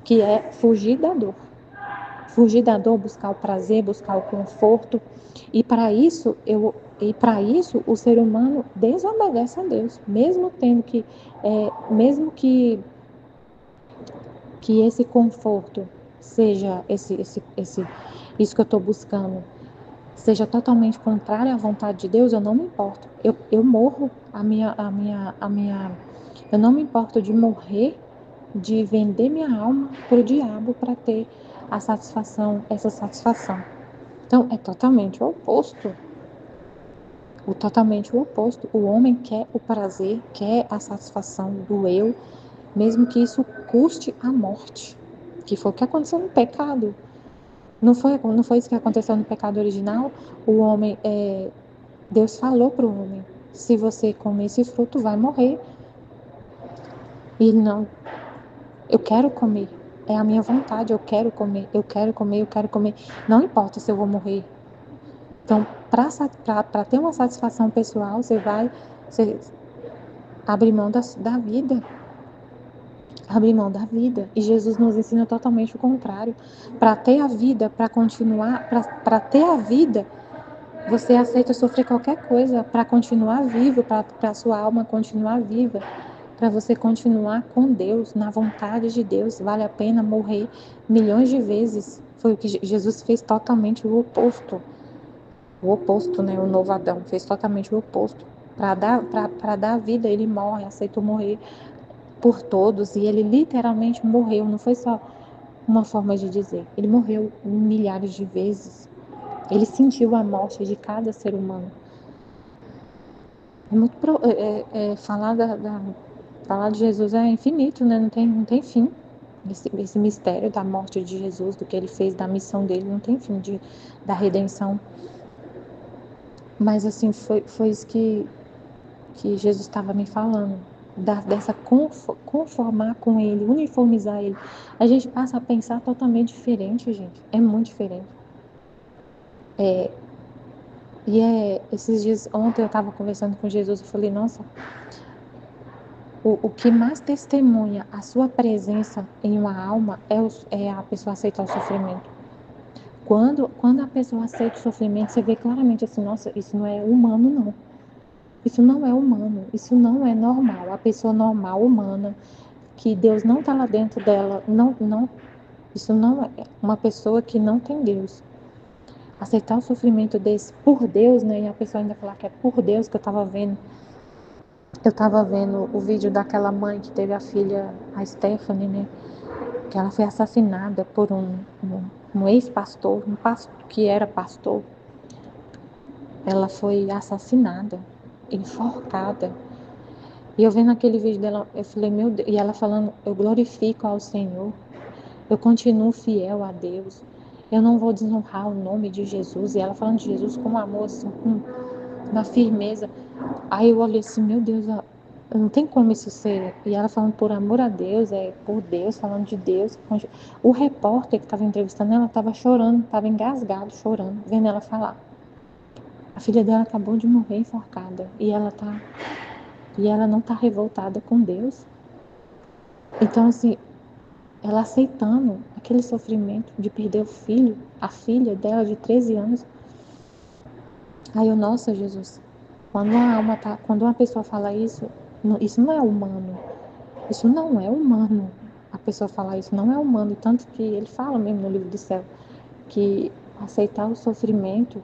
que é fugir da dor. Fugir da dor, buscar o prazer, buscar o conforto. E para isso o ser humano desobedece a Deus, mesmo tendo que esse conforto seja isso que eu estou buscando, seja totalmente contrário à vontade de Deus, eu não me importo. Eu morro eu não me importo de morrer, de vender minha alma para o diabo para ter essa satisfação. Então, é totalmente o oposto. Totalmente o oposto. O homem quer o prazer, quer a satisfação do eu, mesmo que isso custe a morte, que foi o que aconteceu no pecado. Não foi isso que aconteceu no pecado original? O homem, Deus falou para o homem: se você comer esse fruto, vai morrer. E não, eu quero comer. É a minha vontade, eu quero comer, eu quero comer, eu quero comer. Não importa se eu vou morrer. Então, para ter uma satisfação pessoal, você abre mão da vida. Abrir mão da vida. E Jesus nos ensina totalmente o contrário. Para ter a vida, para continuar, para ter a vida, você aceita sofrer qualquer coisa para continuar vivo, para a sua alma continuar viva, para você continuar com Deus, na vontade de Deus. Vale a pena morrer milhões de vezes. Foi o que Jesus fez, totalmente o oposto. O oposto, né? O novo Adão fez totalmente o oposto. Para dar vida, ele morre, aceitou morrer por todos, e ele literalmente morreu. Não foi só uma forma de dizer, ele morreu milhares de vezes. Ele sentiu a morte de cada ser humano. Falar de Jesus é infinito, né? Não tem fim. Esse mistério da morte de Jesus, do que ele fez, da missão dele, não tem fim, da redenção. Mas assim, foi isso que Jesus estava me falando, dessa conformar com ele, uniformizar ele. A gente passa a pensar totalmente diferente, gente. É muito diferente. Esses dias, ontem eu estava conversando com Jesus, eu falei, nossa, o que mais testemunha a sua presença em uma alma é a pessoa aceitar o sofrimento. Quando a pessoa aceita o sofrimento, você vê claramente assim, nossa, isso não é humano, não. Isso não é humano, isso não é normal. A pessoa normal, humana, que Deus não está lá dentro dela, isso não é uma pessoa que não tem Deus. Aceitar o sofrimento desse por Deus, né? E a pessoa ainda falar que é por Deus que eu estava vendo. Eu estava vendo o vídeo daquela mãe que teve a filha, a Stephanie, né? Que ela foi assassinada por um ex-pastor, um pastor que era pastor. Ela foi assassinada, enforcada. E eu vendo aquele vídeo dela, eu falei, meu Deus, e ela falando, eu glorifico ao Senhor, eu continuo fiel a Deus, eu não vou desonrar o nome de Jesus. E ela falando de Jesus com amor, assim, com uma firmeza. Aí eu olhei assim, meu Deus, não tem como isso ser. E ela falando por amor a Deus, por Deus, falando de Deus. O repórter que estava entrevistando ela estava chorando, estava engasgado, chorando, vendo ela falar. A filha dela acabou de morrer enforcada e ela não está revoltada com Deus. Então, assim, ela aceitando aquele sofrimento de perder o filho, a filha dela de 13 anos. Aí eu, nossa, Jesus, quando uma pessoa fala isso, isso não é humano. Isso não é humano. A pessoa falar isso não é humano. Tanto que ele fala mesmo no livro do céu que aceitar o sofrimento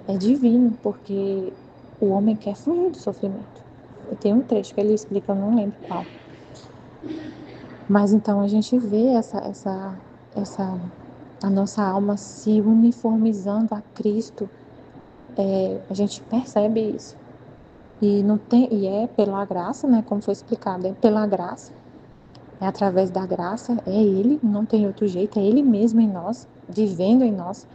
é divino, porque o homem quer fugir do sofrimento. E tem um trecho que ele explica, eu não lembro qual. Mas então a gente vê a nossa alma se uniformizando a Cristo. A gente percebe isso. E é pela graça, né? Como foi explicado, é pela graça. É através da graça, é Ele, não tem outro jeito, é Ele mesmo em nós, vivendo em nós.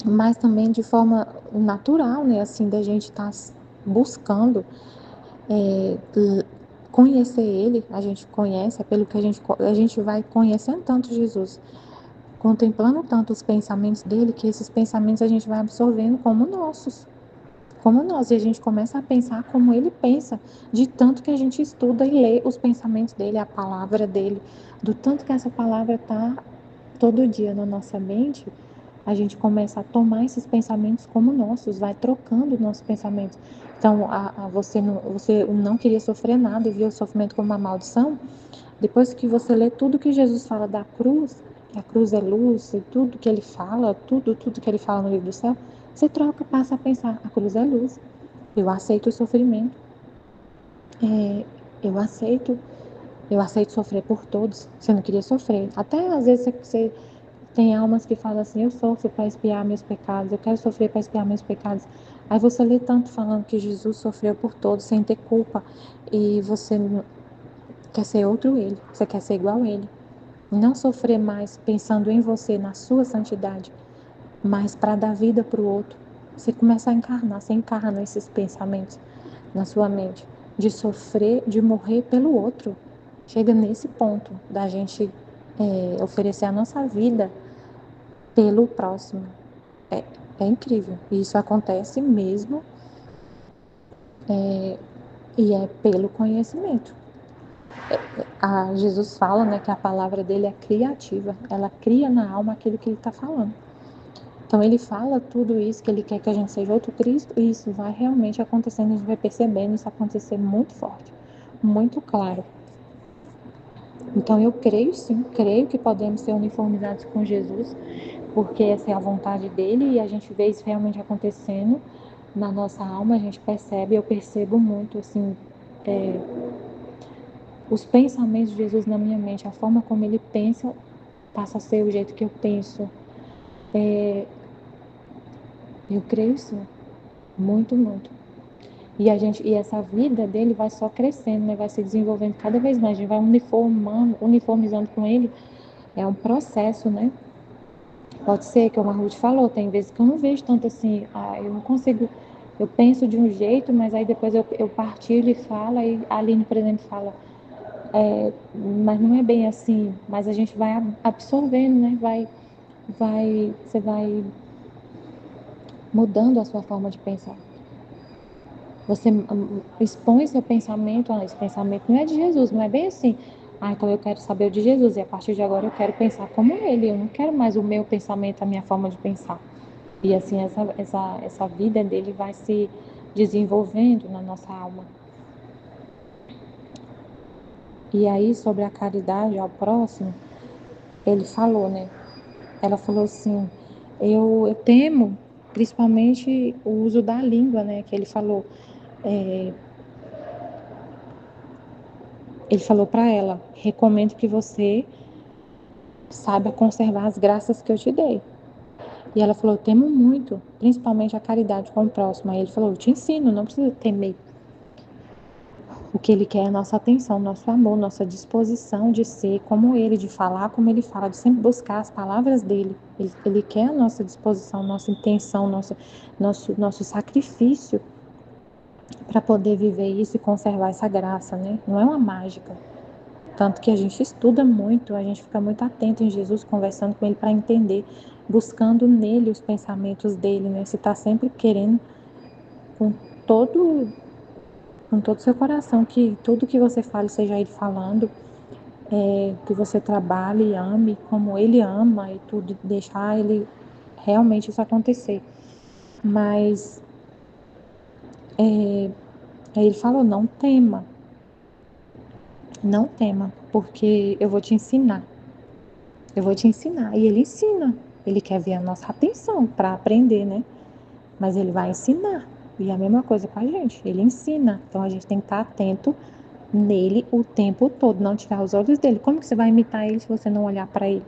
mas também de forma natural, né? Assim, da gente estar buscando é, conhecer Ele, a gente conhece, é pelo que a gente vai conhecendo tanto Jesus, contemplando tanto os pensamentos dele, que esses pensamentos a gente vai absorvendo como nossos, como nós, e a gente começa a pensar como ele pensa, de tanto que a gente estuda e lê os pensamentos dele, a palavra dele, do tanto que essa palavra está todo dia na nossa mente, a gente começa a tomar esses pensamentos como nossos, vai trocando nossos pensamentos. Então, você não queria sofrer nada e viu o sofrimento como uma maldição. Depois que você lê tudo que Jesus fala da cruz, que a cruz é luz, e tudo que ele fala, tudo que ele fala no livro do céu, você troca, passa a pensar, a cruz é luz. Eu aceito o sofrimento. É, eu aceito, eu aceito sofrer por todos. Você não queria sofrer. Até às vezes você tem almas que falam assim, eu sofro para expiar meus pecados, eu quero sofrer para expiar meus pecados. Aí você lê tanto falando que Jesus sofreu por todos sem ter culpa e você quer ser outro ele, você quer ser igual a ele. Não sofrer mais pensando em você, na sua santidade, mas para dar vida para o outro. Você começa a encarnar, você encarna esses pensamentos na sua mente, de sofrer, de morrer pelo outro. Chega nesse ponto da gente oferecer a nossa vida pelo próximo. É, é incrível. E isso acontece mesmo, e é pelo conhecimento. Jesus fala, né, que a palavra dele é criativa. Ela cria na alma aquilo que ele está falando. Então ele fala tudo isso, que ele quer que a gente seja outro Cristo, e isso vai realmente acontecendo, a gente vai percebendo isso acontecer muito forte, muito claro. Então eu creio sim, creio que podemos ser uniformizados com Jesus, porque essa é a vontade dele e a gente vê isso realmente acontecendo na nossa alma, a gente percebe, eu percebo muito assim, os pensamentos de Jesus na minha mente, a forma como ele pensa passa a ser o jeito que eu penso. Eu creio sim, muito, muito. E essa vida dele vai só crescendo, né? Vai se desenvolvendo cada vez mais. A gente vai uniformizando com ele. É um processo, né? Pode ser, que o Ruth falou, tem vezes que eu não vejo tanto assim, eu não consigo, eu penso de um jeito, mas aí depois eu partilho e falo, aí a Aline, por exemplo, fala, mas não é bem assim, mas a gente vai absorvendo, né? Você vai mudando a sua forma de pensar. Você expõe seu pensamento, esse pensamento não é de Jesus, não é bem assim. Então eu quero saber o de Jesus e a partir de agora eu quero pensar como ele, eu não quero mais o meu pensamento, a minha forma de pensar. E assim, essa vida dele vai se desenvolvendo na nossa alma. E aí, sobre a caridade ao próximo, ele falou, né? Ela falou assim, eu temo principalmente o uso da língua, né? Que ele falou para ela, recomendo que você saiba conservar as graças que eu te dei. E ela falou, eu temo muito, principalmente a caridade com o próximo. Aí ele falou, eu te ensino, não precisa temer. O que ele quer é a nossa atenção, nosso amor, nossa disposição de ser como ele, de falar como ele fala, de sempre buscar as palavras dele. Ele quer a nossa disposição, nossa intenção, nosso sacrifício para poder viver isso e conservar essa graça, né? Não é uma mágica. Tanto que a gente estuda muito, a gente fica muito atento em Jesus, conversando com ele para entender, buscando nele os pensamentos dele, né? Você está sempre querendo com todo com todo o seu coração que tudo que você fale seja ele falando, que você trabalhe e ame como ele ama e tudo, deixar ele realmente isso acontecer. Mas aí ele falou, não tema, porque eu vou te ensinar. Eu vou te ensinar. E ele ensina. Ele quer ver a nossa atenção para aprender, né? Mas ele vai ensinar. E é a mesma coisa com a gente. Ele ensina. Então a gente tem que estar atento nele o tempo todo, não tirar os olhos dele. Como que você vai imitar ele se você não olhar para ele?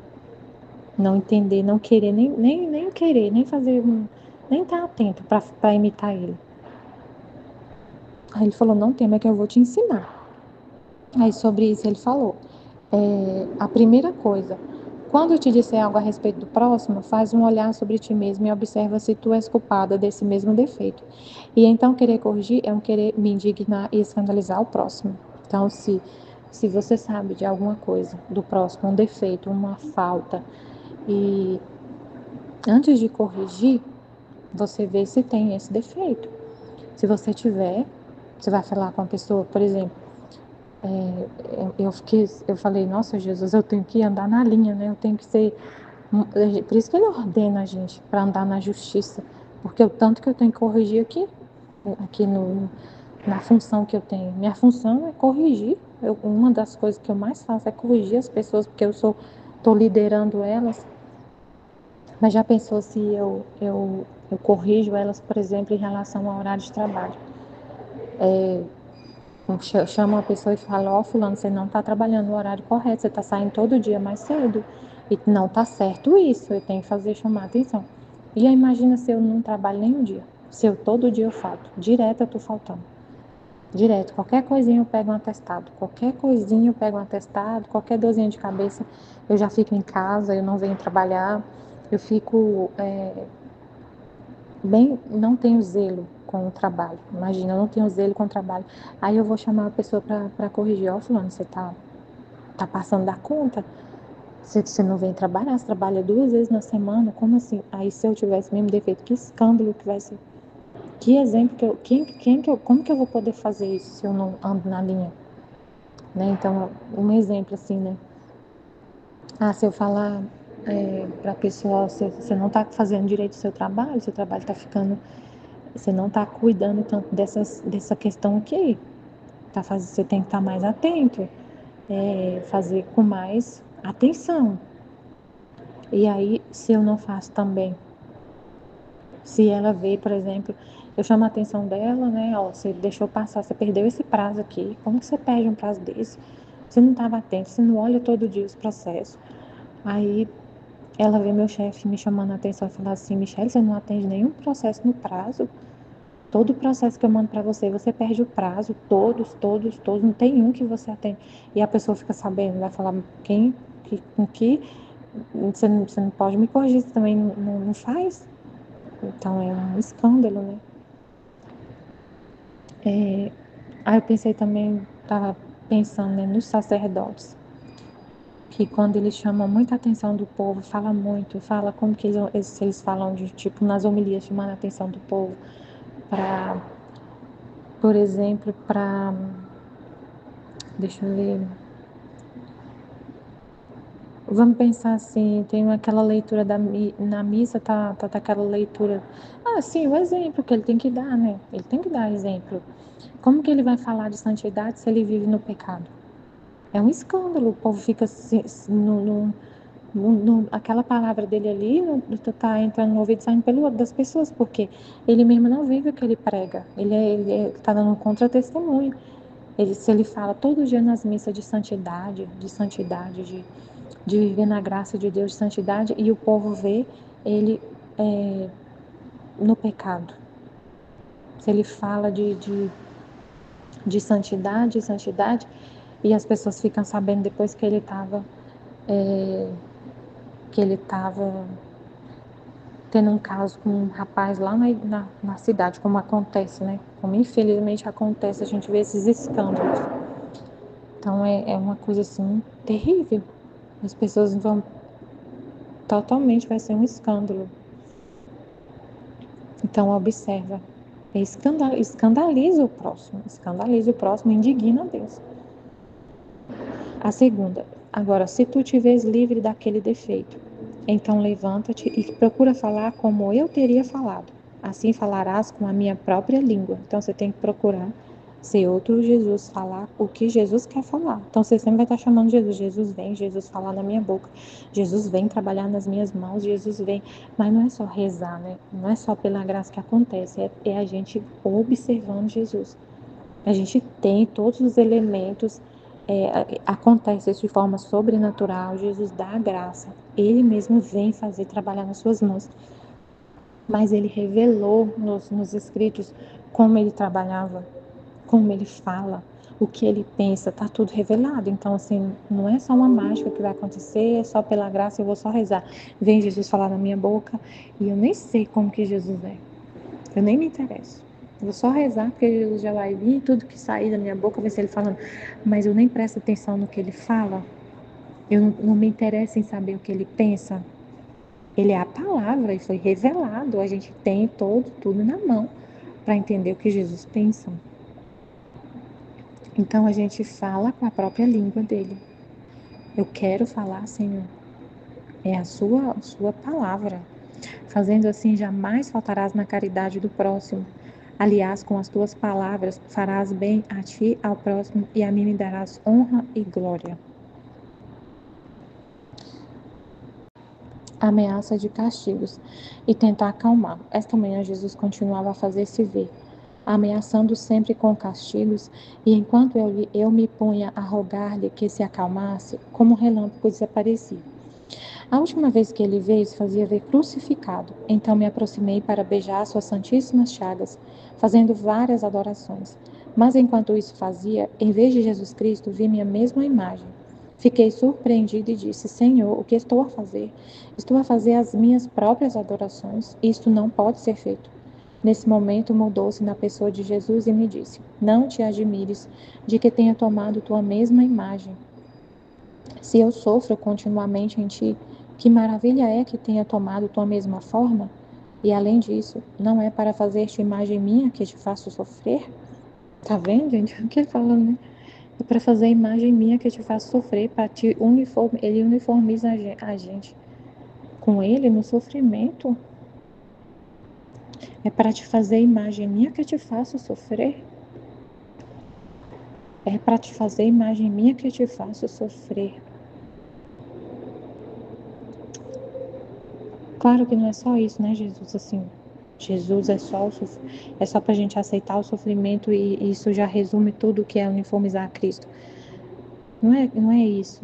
Não entender, não querer, nem querer, nem fazer, nem estar atento para imitar ele. Aí ele falou, não tema que eu vou te ensinar. Aí sobre isso ele falou, a primeira coisa, Quando eu te disser algo a respeito do próximo, faz um olhar sobre ti mesmo e observa se tu és culpada desse mesmo defeito. E então querer corrigir é um querer me indignar e escandalizar o próximo. Então, se você sabe de alguma coisa do próximo, um defeito, uma falta, e antes de corrigir, você vê se tem esse defeito. Se você tiver, você vai falar com a pessoa, por exemplo, eu falei, nossa Jesus, eu tenho que andar na linha, né? Eu tenho que ser. Por isso que ele ordena a gente para andar na justiça, porque o tanto que eu tenho que corrigir aqui na função que eu tenho. Minha função é corrigir. Uma das coisas que eu mais faço é corrigir as pessoas, porque eu estou liderando elas. Mas já pensou se eu corrijo elas, por exemplo, em relação ao horário de trabalho? Chama uma pessoa e fala, ó, fulano, você não está trabalhando no horário correto, você está saindo todo dia mais cedo. E não está certo isso, eu tenho que chamar atenção. E aí, imagina se eu não trabalho nenhum dia. Se eu todo dia eu falto. Direto eu estou faltando. Direto. Qualquer coisinha eu pego um atestado. Qualquer coisinha eu pego um atestado. Qualquer dorzinha de cabeça eu já fico em casa, eu não venho trabalhar. Eu fico não tenho zelo com o trabalho. Imagina, eu não tenho zelo com o trabalho. Aí eu vou chamar a pessoa para corrigir. Ó, fulano, você tá passando da conta? Você não vem trabalhar, você trabalha 2 vezes na semana, como assim? Aí se eu tivesse mesmo defeito, que escândalo que vai ser. Que exemplo como que eu vou poder fazer isso se eu não ando na linha? Né? Então, um exemplo assim, né? Se eu falar para a pessoa, você não está fazendo direito o seu trabalho está ficando, você não está cuidando tanto dessa questão aqui. Você tem que estar mais atento, fazer com mais atenção. E aí, se eu não faço também, se ela vê, por exemplo, eu chamo a atenção dela, né? Ó, você deixou passar, você perdeu esse prazo aqui. Como que você perde um prazo desse? Você não estava atento, você não olha todo dia os processos. Aí ela vê meu chefe me chamando a atenção e fala assim, Michele, você não atende nenhum processo no prazo. Todo o processo que eu mando para você, você perde o prazo, todos, não tem um que você atende. E a pessoa fica sabendo, vai falar com que, você não pode me corrigir, você também não faz. Então é um escândalo, né? Aí eu pensei também, estava pensando, né, nos sacerdotes, que quando eles chamam muita atenção do povo, fala como que eles falam de, tipo, nas homilias, chamando a atenção do povo, para, por exemplo, deixa eu ver, vamos pensar assim, tem aquela leitura na missa, tá aquela leitura, sim, o exemplo que ele tem que dar, né, ele tem que dar exemplo. Como que ele vai falar de santidade se ele vive no pecado? É um escândalo, o povo fica aquela palavra dele ali tá entrando no ouvido e saindo pelo outro das pessoas, porque ele mesmo não vive o que ele prega, ele tá dando um contra-testemunho. Se ele fala todo dia nas missas de viver na graça de Deus, de santidade, e o povo vê ele no pecado. Se ele fala de santidade, e as pessoas ficam sabendo depois que ele estava tendo um caso com um rapaz lá na cidade, como acontece, né? Como infelizmente acontece, a gente vê esses escândalos. Então é uma coisa assim terrível. As pessoas vão totalmente, vai ser um escândalo. Então observa, escandaliza o próximo, indigna a Deus. A segunda, agora, se tu te vês livre daquele defeito, então levanta-te e procura falar como eu teria falado. Assim falarás com a minha própria língua. Então você tem que procurar ser outro Jesus, falar o que Jesus quer falar. Então você sempre vai estar chamando Jesus. Jesus vem, Jesus falar na minha boca. Jesus vem trabalhar nas minhas mãos, Jesus vem. Mas não é só rezar, né? Não é só pela graça que acontece, é a gente observando Jesus. A gente tem todos os elementos, acontece isso de forma sobrenatural, Jesus dá a graça, Ele mesmo vem trabalhar nas suas mãos, mas Ele revelou nos escritos como Ele trabalhava, como Ele fala, o que ele pensa, está tudo revelado. Então, assim, não é só uma mágica que vai acontecer, é só pela graça, eu vou só rezar. Vem Jesus falar na minha boca e eu nem sei como que Jesus é. Eu nem me interesso. Eu vou só rezar, porque Jesus já vai vir, tudo que sair da minha boca vai ser ele falando. Mas eu nem presto atenção no que ele fala. Eu não me interesso em saber o que ele pensa. Ele é a palavra e foi revelado. A gente tem tudo na mão para entender o que Jesus pensa. Então a gente fala com a própria língua dele. Eu quero falar, Senhor. É a sua palavra. Fazendo assim, jamais faltarás na caridade do próximo. Aliás, com as tuas palavras, farás bem a ti, ao próximo, e a mim me darás honra e glória. Ameaça de castigos e tentar acalmá-lo. Esta manhã Jesus continuava a fazer-se ver, ameaçando sempre com castigos, e enquanto eu me punha a rogar-lhe que se acalmasse, como um relâmpago desaparecia. A última vez que ele veio, se fazia ver crucificado. Então me aproximei para beijar suas santíssimas chagas, fazendo várias adorações. Mas enquanto isso fazia, em vez de Jesus Cristo, vi minha mesma imagem. Fiquei surpreendido e disse: Senhor, o que estou a fazer? Estou a fazer as minhas próprias adorações. Isto não pode ser feito. Nesse momento mudou-se na pessoa de Jesus e me disse: Não te admires de que tenha tomado tua mesma imagem. Se eu sofro continuamente em ti, que maravilha é que tenha tomado tua mesma forma? E além disso, não é para fazer-te imagem minha que te faço sofrer? Tá vendo, gente? O que ele fala, né? É para fazer imagem minha que te faço sofrer, para te ele uniformiza a gente com ele no sofrimento. É para te fazer imagem minha que te faço sofrer? É para te fazer imagem minha que te faço sofrer. Claro que não é só isso, né, Jesus? Assim, Jesus é só para a gente aceitar o sofrimento e isso já resume tudo o que é uniformizar a Cristo. Não é isso.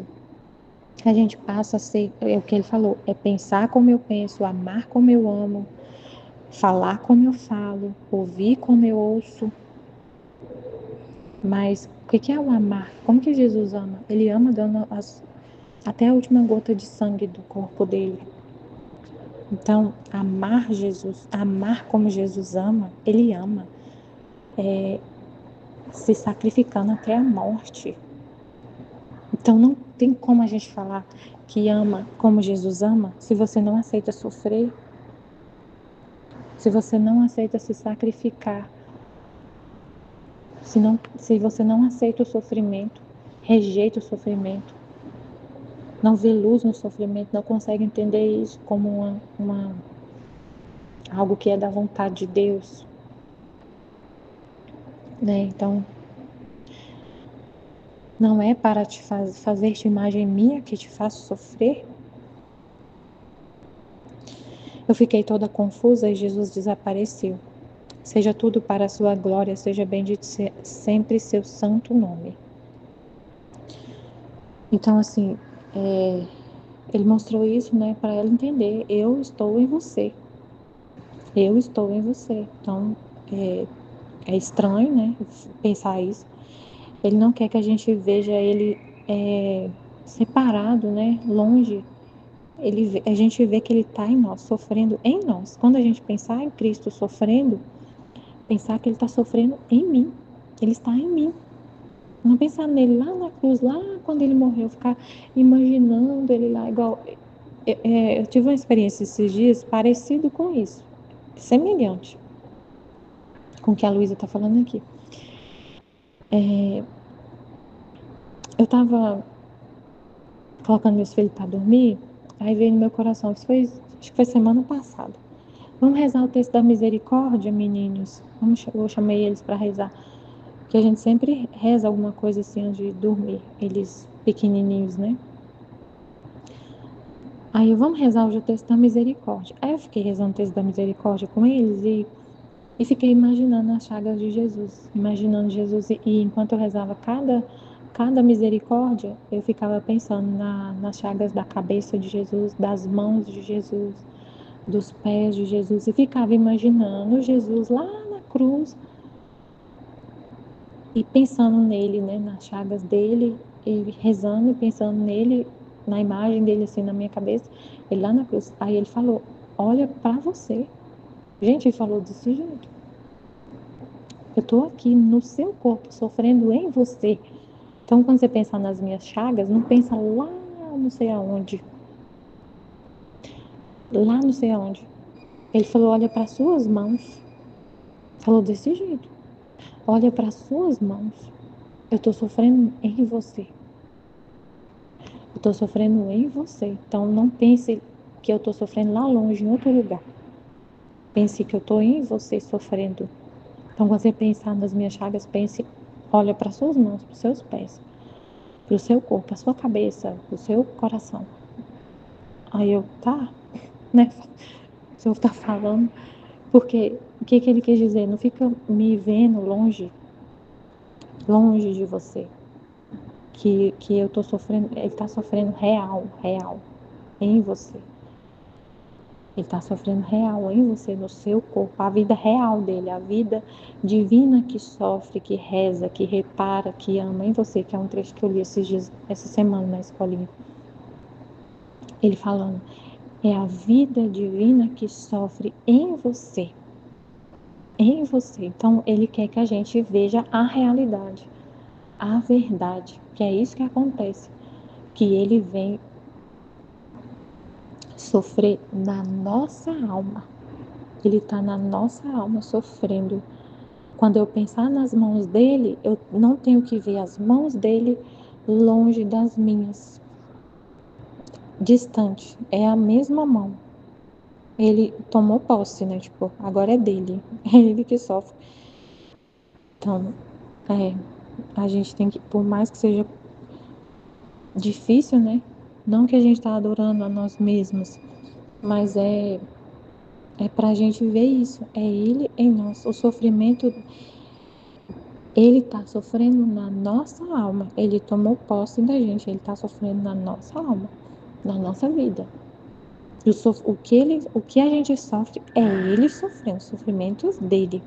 A gente passa a ser, é o que ele falou, é pensar como eu penso, amar como eu amo, falar como eu falo, ouvir como eu ouço. Mas o que é o amar? Como que Jesus ama? Ele ama dando até a última gota de sangue do corpo dele. Então, amar Jesus, amar como Jesus ama, ele ama, se sacrificando até a morte. Então, não tem como a gente falar que ama como Jesus ama se você não aceita sofrer, se você não aceita se sacrificar, se você não aceita o sofrimento, rejeita o sofrimento, não vê luz no sofrimento, não consegue entender isso como algo que é da vontade de Deus, né? Então, não é para te fazer-te imagem minha que te faço sofrer? Eu fiquei toda confusa e Jesus desapareceu. Seja tudo para a sua glória, seja bendito sempre seu santo nome. Então, assim, ele mostrou isso, né, para ela entender. Eu estou em você. Eu estou em você. Então, é estranho, né, pensar isso. Ele não quer que a gente veja ele separado, né, longe. A gente vê que ele está em nós, sofrendo em nós. Quando a gente pensar em Cristo sofrendo, pensar que ele está sofrendo em mim. Ele está em mim. Não pensar nele lá na cruz, lá quando ele morreu, ficar imaginando ele lá igual. Eu tive uma experiência esses dias parecido com isso, semelhante com o que a Luísa está falando aqui. Eu estava colocando meus filhos para dormir, aí veio no meu coração, acho que foi semana passada. Vamos rezar o texto da misericórdia, meninos? Eu chamei eles para rezar. Porque a gente sempre reza alguma coisa assim antes de dormir, eles pequenininhos, né? Aí vamos rezar hoje o texto da misericórdia. Aí eu fiquei rezando o texto da misericórdia com eles e fiquei imaginando as chagas de Jesus. Imaginando Jesus e enquanto eu rezava cada misericórdia, eu ficava pensando nas chagas da cabeça de Jesus, das mãos de Jesus, dos pés de Jesus. E ficava imaginando Jesus lá na cruz, e pensando nele, né, nas chagas dele, e rezando e pensando nele, na imagem dele assim na minha cabeça, ele lá na cruz. Aí ele falou: olha para você. Gente, ele falou desse jeito. Eu tô aqui no seu corpo, sofrendo em você. Então, quando você pensar nas minhas chagas, não pensa lá não sei aonde. Lá não sei aonde. Ele falou: olha para suas mãos. Falou desse jeito. Olha para suas mãos. Eu tô sofrendo em você. Eu tô sofrendo em você. Então, não pense que eu tô sofrendo lá longe, em outro lugar. Pense que eu tô em você sofrendo. Então, quando você pensar nas minhas chagas, pense, olha para suas mãos, para os seus pés, para o seu corpo, a sua cabeça, para o seu coração. Aí eu, tá, né? O senhor tá falando. Porque o que ele quis dizer? Não fica me vendo longe, longe de você. Que eu tô sofrendo, ele tá sofrendo real, em você. Ele tá sofrendo real em você, no seu corpo, a vida real dele, a vida divina que sofre, que reza, que repara, que ama em você, que é um trecho que eu li esses dias, essa semana na escolinha. Ele falando, é a vida divina que sofre em você. Em você. Então, ele quer que a gente veja a realidade, a verdade, que é isso que acontece, que ele vem sofrer na nossa alma. Ele está na nossa alma sofrendo. Quando eu pensar nas mãos dele, eu não tenho que ver as mãos dele longe das minhas, distante. É a mesma mão. Ele tomou posse, né? Tipo, agora é dele. É ele que sofre. Então, a gente tem que, por mais que seja difícil, né? Não que a gente está adorando a nós mesmos, mas é para a gente ver isso. É ele em nós. O sofrimento, ele está sofrendo na nossa alma. Ele tomou posse da gente. Ele está sofrendo na nossa alma, na nossa vida. O que a gente sofre é ele sofrendo, os sofrimentos dele.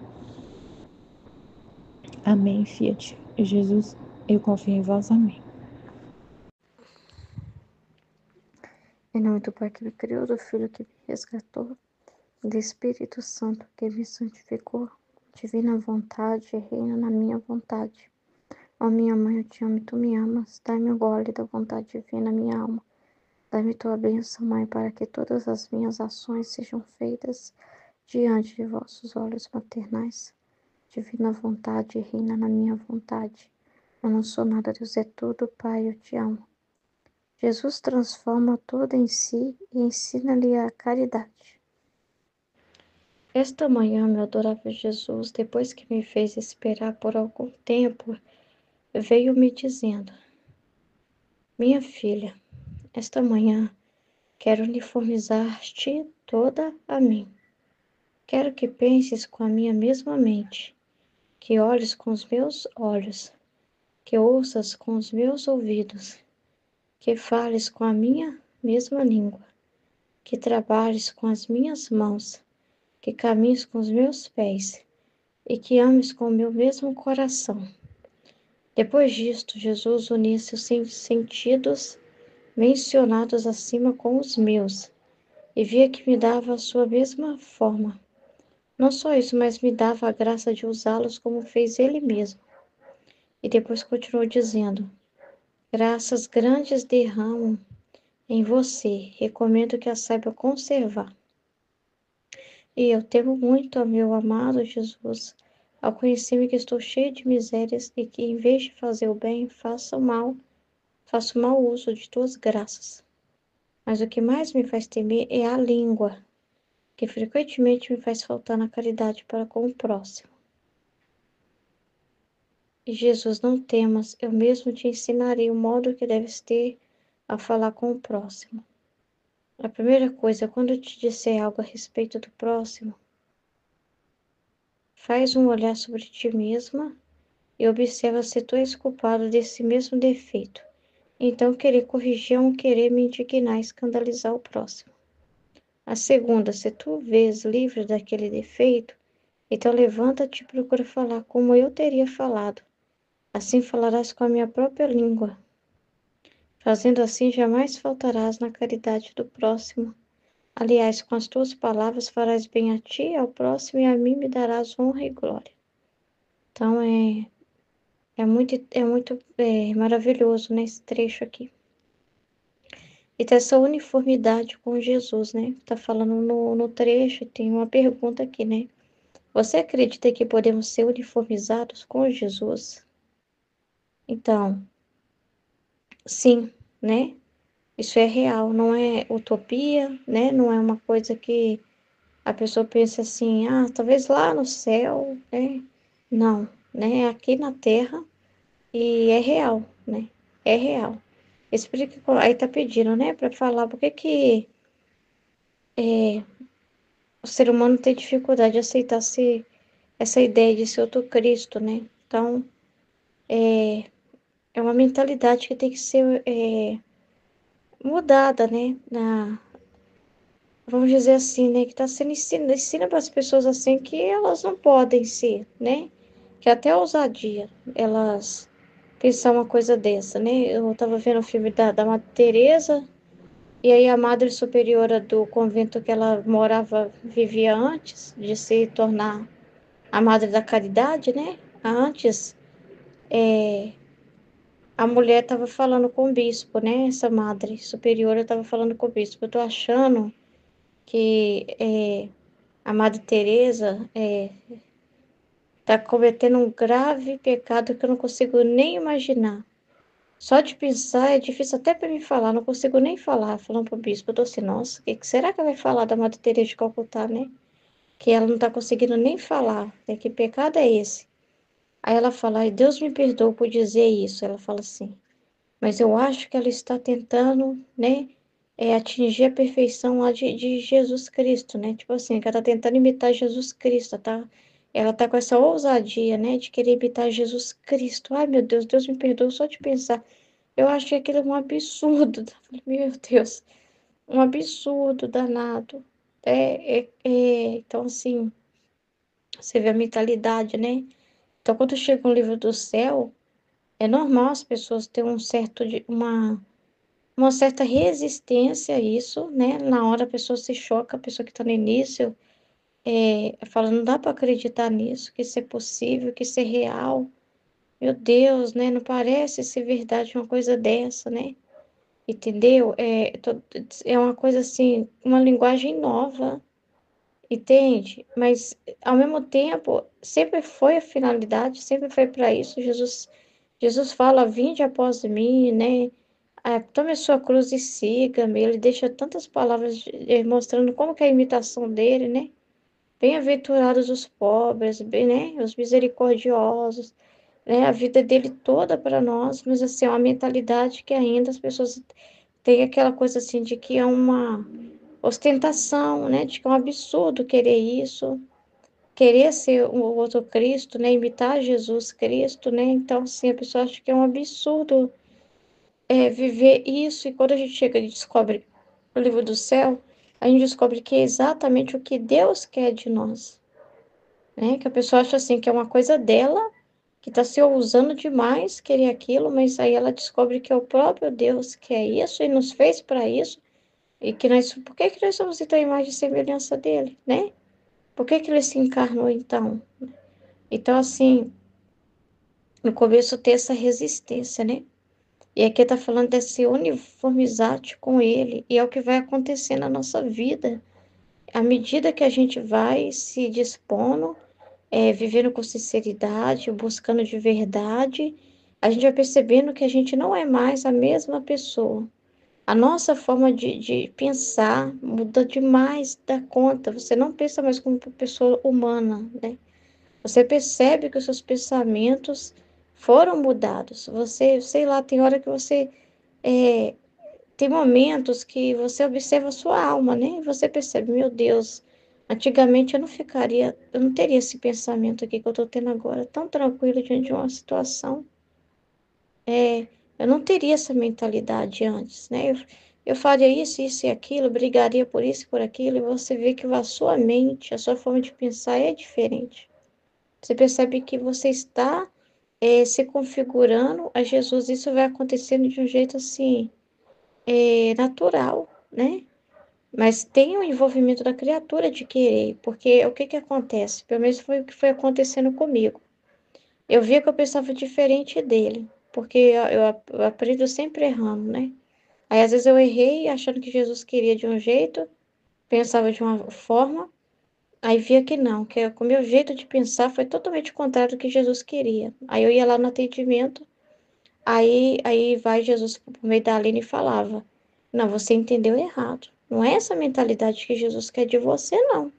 Amém, Fiat. Jesus, eu confio em vós. Amém. Em nome do Pai que me criou, do Filho que me resgatou, do Espírito Santo que me santificou, divina vontade, reina na minha vontade. Ó minha mãe, eu te amo e tu me amas, dai-me o gole da vontade divina, minha alma. Dai-me tua bênção, Mãe, para que todas as minhas ações sejam feitas diante de vossos olhos maternais. Divina vontade, reina na minha vontade. Eu não sou nada, Deus é tudo, Pai, eu te amo. Jesus transforma todo em si e ensina-lhe a caridade. Esta manhã, meu adorável Jesus, depois que me fez esperar por algum tempo, veio me dizendo: minha filha, esta manhã quero uniformizar-te toda a mim. Quero que penses com a minha mesma mente, que olhes com os meus olhos, que ouças com os meus ouvidos, que fales com a minha mesma língua, que trabalhes com as minhas mãos, que caminhes com os meus pés e que ames com o meu mesmo coração. Depois disto, Jesus unia seus sentidos mencionados acima com os meus e via que me dava a sua mesma forma. Não só isso, mas me dava a graça de usá-los como fez ele mesmo. E depois continuou dizendo: graças grandes derramo em você, recomendo que a saiba conservar. E eu temo muito, ó meu amado Jesus, ao conhecer-me que estou cheio de misérias e que, em vez de fazer o bem, faço mau uso de tuas graças. Mas o que mais me faz temer é a língua, que frequentemente me faz faltar na caridade para com o próximo. E Jesus, não temas, eu mesmo te ensinarei o modo que deves ter a falar com o próximo. A primeira coisa, quando eu te disser algo a respeito do próximo, faz um olhar sobre ti mesma e observa se tu és culpado desse mesmo defeito. Então, querer corrigir é um querer me indignar e escandalizar o próximo. A segunda, se tu vês livre daquele defeito, então levanta-te e procura falar como eu teria falado, Assim falarás com a minha própria língua. Fazendo assim, jamais faltarás na caridade do próximo. Aliás, com as tuas palavras farás bem a ti, ao próximo, e a mim me darás honra e glória. Então, é muito maravilhoso, né, esse trecho aqui. E tem essa uniformidade com Jesus, né? Tá falando no trecho, tem uma pergunta aqui, né? Você acredita que podemos ser uniformizados com Jesus? Então, sim, né? Isso é real, não é utopia, né? Não é uma coisa que a pessoa pensa assim, ah, talvez lá no céu, né? Não, né? É aqui na Terra e é real, né? É real. Explica, aí tá pedindo, né, para falar por que que o ser humano tem dificuldade de aceitar essa ideia de ser outro Cristo, né? Então, é uma mentalidade que tem que ser mudada, né? Vamos dizer assim, né? Que está sendo ensina para as pessoas assim que elas não podem ser, né? Que até a ousadia, elas pensar uma coisa dessa, né? Eu estava vendo o filme da Madre Teresa, e aí a Madre Superiora do convento que ela morava, vivia antes de se tornar a Madre da Caridade, né? Antes, a mulher estava falando com o bispo, né? Essa Madre Superiora estava falando com o bispo. Eu tô achando que a Madre Teresa está cometendo um grave pecado que eu não consigo nem imaginar. Só de pensar é difícil até para mim falar, não consigo nem falar, falando para o bispo. Eu tô assim, nossa, o que será que vai falar da Madre Teresa de Calcutá, né? Que ela não está conseguindo nem falar, né? Que pecado é esse? Aí ela fala, ai, Deus me perdoa por dizer isso. Ela fala assim, mas eu acho que ela está tentando, né, atingir a perfeição lá de Jesus Cristo, né? Tipo assim, que ela está tentando imitar Jesus Cristo, tá? Ela tá com essa ousadia, né, de querer imitar Jesus Cristo. Ai, meu Deus, Deus me perdoa só de pensar. Eu acho que aquilo é um absurdo. Meu Deus, um absurdo danado. Então, assim, você vê a mentalidade, né? Então, quando chega um livro do céu, é normal as pessoas terem uma certa resistência a isso, né? Na hora a pessoa se choca, a pessoa que está no início, fala, não dá para acreditar nisso, que isso é possível, que isso é real. Meu Deus, né? Não parece ser verdade uma coisa dessa, né? Entendeu? É uma coisa assim, uma linguagem nova, entende? Mas, ao mesmo tempo, sempre foi a finalidade, sempre foi para isso. Jesus fala, vinde após mim, né? Tome a sua cruz e siga-me. Ele deixa tantas palavras mostrando como que é a imitação dele, né? Bem-aventurados os pobres, bem, né? Os misericordiosos, né? A vida dele toda para nós, mas assim, é uma mentalidade que ainda as pessoas têm aquela coisa assim de que é uma ostentação, né? De que é um absurdo querer isso, querer ser o outro Cristo, né? Imitar Jesus Cristo, né? Então, assim, a pessoa acha que é um absurdo viver isso, e quando a gente chega e descobre o livro do céu, a gente descobre que é exatamente o que Deus quer de nós, né? Que a pessoa acha assim que é uma coisa dela, que está se ousando demais querer aquilo, mas aí ela descobre que é o próprio Deus que é isso e nos fez para isso, e que nós, por que que nós somos então a imagem e semelhança dele, né? Por que que ele se encarnou então? Então, assim, no começo tem essa resistência, né? E aqui está falando de se uniformizar com ele, e é o que vai acontecer na nossa vida. À medida que a gente vai se dispondo, vivendo com sinceridade, buscando de verdade, a gente vai percebendo que a gente não é mais a mesma pessoa. A nossa forma de pensar muda demais da conta. Você não pensa mais como uma pessoa humana, né? Você percebe que os seus pensamentos foram mudados. Você, sei lá, tem hora que você é, tem momentos que você observa a sua alma, né? E você percebe, meu Deus, antigamente eu não teria esse pensamento aqui que eu estou tendo agora, tão tranquilo diante de uma situação. Eu não teria essa mentalidade antes, né? Eu faria isso e aquilo, brigaria por isso e por aquilo, e você vê que a sua mente, a sua forma de pensar é diferente. Você percebe que você está se configurando a Jesus. Isso vai acontecendo de um jeito assim, natural, né? Mas tem o envolvimento da criatura de querer, porque o que que acontece? Pelo menos foi o que foi acontecendo comigo. Eu via que eu pensava diferente dele, porque eu aprendo sempre errando, né? Aí às vezes eu errei achando que Jesus queria de um jeito, pensava de uma forma, aí via que não, que o meu jeito de pensar foi totalmente contrário do que Jesus queria. Aí eu ia lá no atendimento, aí vai Jesus por meio da Aline e falava: Não, você entendeu errado. Não é essa mentalidade que Jesus quer de você, não.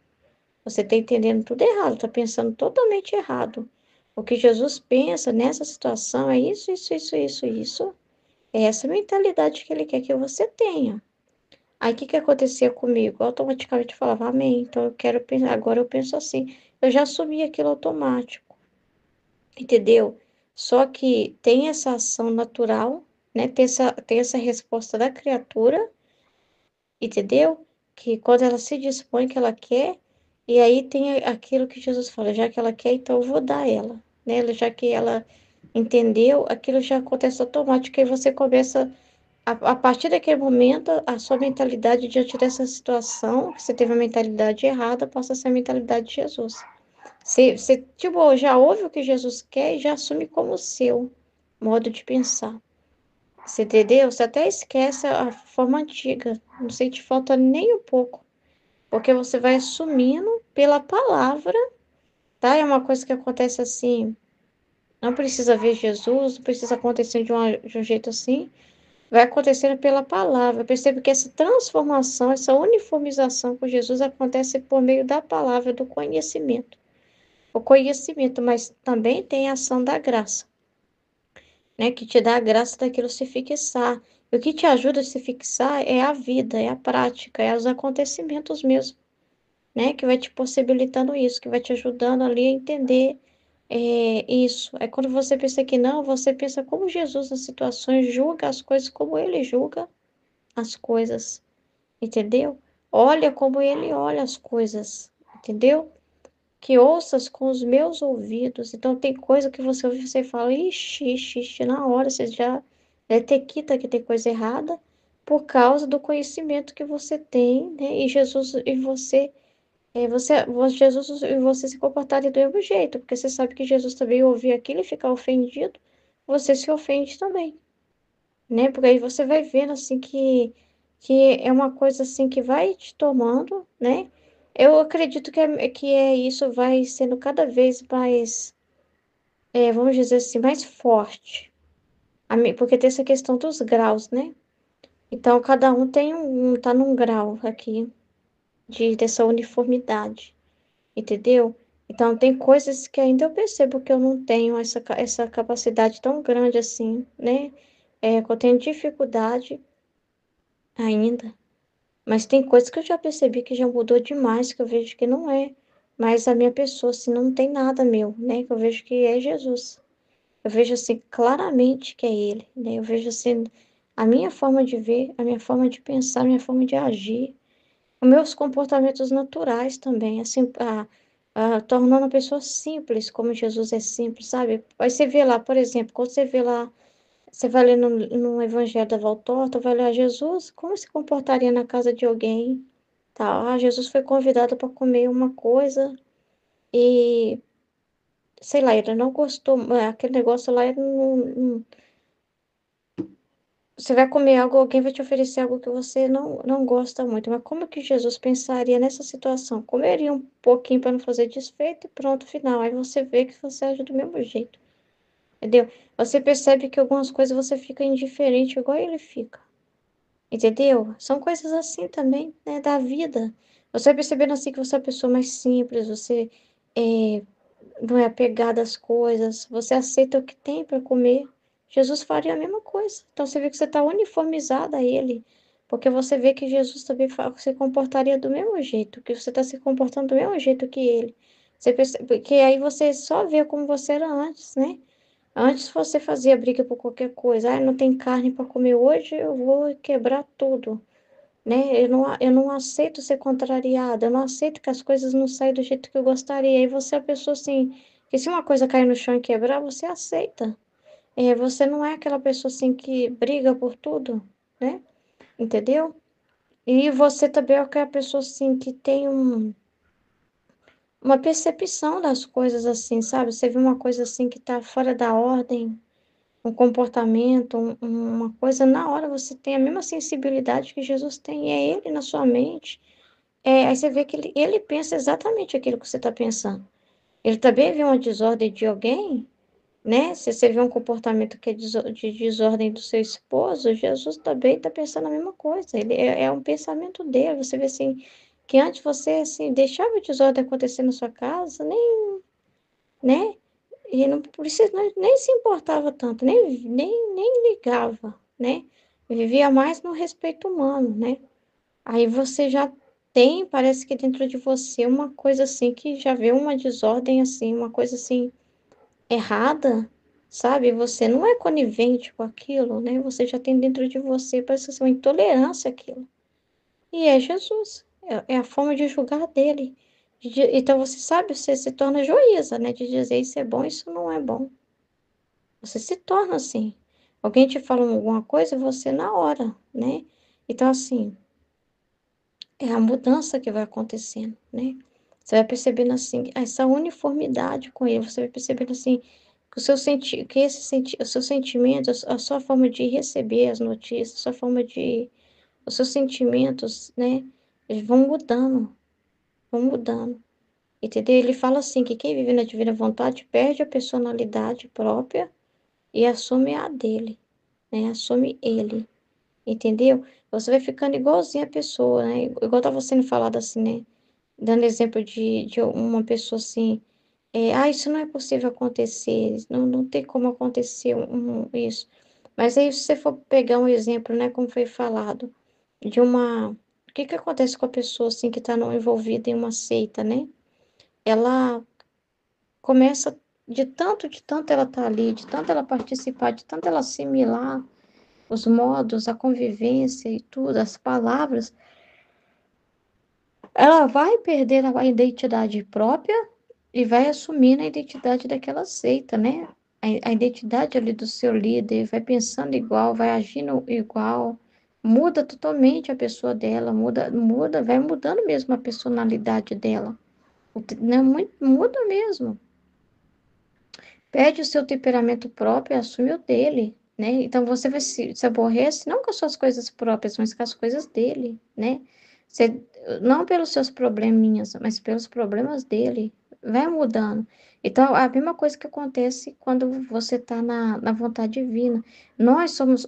Você está entendendo tudo errado, está pensando totalmente errado. O que Jesus pensa nessa situação é isso, isso, isso, isso, isso. É essa mentalidade que ele quer que você tenha. Aí o que que acontecia comigo? Eu automaticamente falava, amém. Então eu quero pensar, agora eu penso assim. Eu já assumi aquilo automático, entendeu? Só que tem essa ação natural, né? Tem essa resposta da criatura, entendeu? Que quando ela se dispõe que ela quer, e aí tem aquilo que Jesus fala, já que ela quer, então eu vou dar ela, né? Já que ela entendeu, aquilo já acontece automático, e você começa, a partir daquele momento, a sua mentalidade diante dessa situação, que você teve a mentalidade errada, passa a ser a mentalidade de Jesus. Você, tipo, já ouve o que Jesus quer e já assume como seu modo de pensar. Você entendeu? Você até esquece a forma antiga. Não sente falta nem um pouco. Porque você vai assumindo pela palavra, tá? É uma coisa que acontece assim. Não precisa ver Jesus, não precisa acontecer de um jeito assim. Vai acontecendo pela palavra. Eu percebo que essa transformação, essa uniformização com Jesus acontece por meio da palavra, do conhecimento. O conhecimento, mas também tem a ação da graça, né? Que te dá a graça daquilo se fixar. E o que te ajuda a se fixar é a vida, é a prática, é os acontecimentos mesmo, né? Que vai te possibilitando isso, que vai te ajudando ali a entender isso. É quando você pensa que não, você pensa como Jesus nas situações julga as coisas como ele julga as coisas, entendeu? Olha como ele olha as coisas, entendeu? Que ouças com os meus ouvidos. Então, tem coisa que você ouve e você fala, ixi, ixi, ixi, na hora você já detecta que tem coisa errada por causa do conhecimento que você tem, né? E Jesus e você, Jesus e você se comportarem do mesmo jeito, porque você sabe que Jesus também ouvir aquilo e ficar ofendido, você se ofende também, né? Porque aí você vai vendo assim que é uma coisa assim que vai te tomando, né? Eu acredito que isso vai sendo cada vez mais, vamos dizer assim, mais forte. Porque tem essa questão dos graus, né? Então, cada um tá num grau aqui dessa uniformidade, entendeu? Então, tem coisas que ainda eu percebo que eu não tenho essa capacidade tão grande assim, né? Que eu tenho dificuldade ainda. Mas tem coisas que eu já percebi que já mudou demais, que eu vejo que não é mais a minha pessoa, se não tem nada meu, né? Que eu vejo que é Jesus. Eu vejo assim claramente que é Ele, né? Eu vejo assim a minha forma de ver, a minha forma de pensar, a minha forma de agir, os meus comportamentos naturais também, assim, tornando a pessoa simples, como Jesus é simples, sabe? Aí você vê lá, por exemplo, quando você vê lá você vai ler no Evangelho da Valtorta, vai ler Jesus, como se comportaria na casa de alguém, tal. Jesus foi convidado para comer uma coisa e, sei lá, ele não gostou, aquele negócio lá, ele você vai comer algo, alguém vai te oferecer algo que você não gosta muito, mas como que Jesus pensaria nessa situação? Comeria um pouquinho para não fazer desfeito e pronto, final. Aí você vê que você age do mesmo jeito, entendeu? Você percebe que algumas coisas você fica indiferente, igual ele fica. Entendeu? São coisas assim também, né, da vida. Você vai percebendo assim que você é uma pessoa mais simples, você é, não é apegada às coisas, você aceita o que tem para comer. Jesus faria a mesma coisa. Então você vê que você está uniformizada a ele, porque você vê que Jesus também se comportaria do mesmo jeito, que você está se comportando do mesmo jeito que ele. Você percebe, porque aí você só vê como você era antes, né? Antes você fazia briga por qualquer coisa. Ah, não tem carne para comer hoje, eu vou quebrar tudo, né? Eu não aceito ser contrariada, eu não aceito que as coisas não saiam do jeito que eu gostaria. Aí você é a pessoa assim, Porque se uma coisa cair no chão e quebrar, você aceita. Você não é aquela pessoa assim que briga por tudo, né? Entendeu? E você também é aquela pessoa assim que tem uma percepção das coisas assim, sabe? Você vê uma coisa assim que tá fora da ordem, um comportamento, uma coisa, na hora você tem a mesma sensibilidade que Jesus tem, e é Ele na sua mente. Aí você vê que ele pensa exatamente aquilo que você está pensando. Ele também vê uma desordem de alguém, né? Se você vê um comportamento que é de desordem do seu esposo, Jesus também está pensando a mesma coisa. Ele é um pensamento dele. Você vê assim, que antes você assim, deixava a desordem acontecer na sua casa, nem, né? E não precisa, nem se importava tanto, nem ligava, né? Vivia mais no respeito humano, né? Aí você já tem, parece que dentro de você, uma coisa assim que já vê uma desordem assim, uma coisa assim errada, sabe? Você não é conivente com aquilo, né? Você já tem dentro de você, parece ser uma intolerância àquilo. E é Jesus, é a forma de julgar dele. Então você sabe, você se torna juíza, né? De dizer isso é bom, isso não é bom. Você se torna assim. Alguém te fala alguma coisa, você na hora, né? Então, assim, é a mudança que vai acontecendo, né? Você vai percebendo assim, essa uniformidade com ele, você vai percebendo assim, que o seu o seu sentimento, a sua forma de receber as notícias, os seus sentimentos, né? Eles vão mudando. Entendeu? Ele fala assim, que quem vive na divina vontade perde a personalidade própria e assume a dele, né? Assume ele. Entendeu? Você vai ficando igualzinho a pessoa, né? Igual estava sendo falado assim, né? Dando exemplo de uma pessoa assim, isso não é possível acontecer, não tem como acontecer isso. Mas aí, se você for pegar um exemplo, né, como foi falado, de uma. O que que acontece com a pessoa assim que está envolvida em uma seita, né? Ela começa de tanto ela estar ali, de tanto ela participar, de tanto ela assimilar os modos, a convivência e tudo, as palavras, ela vai perder a identidade própria e vai assumindo a identidade daquela seita, né? A identidade ali do seu líder, vai pensando igual, vai agindo igual, muda totalmente a pessoa dela, vai mudando mesmo a personalidade dela, né? Muda mesmo. Perde o seu temperamento próprio e assume o dele, né? Então você vai se aborrece não com as suas coisas próprias, mas com as coisas dele, né? Você, não pelos seus probleminhas, mas pelos problemas dele. Vai mudando. Então, a mesma coisa que acontece quando você está na vontade divina.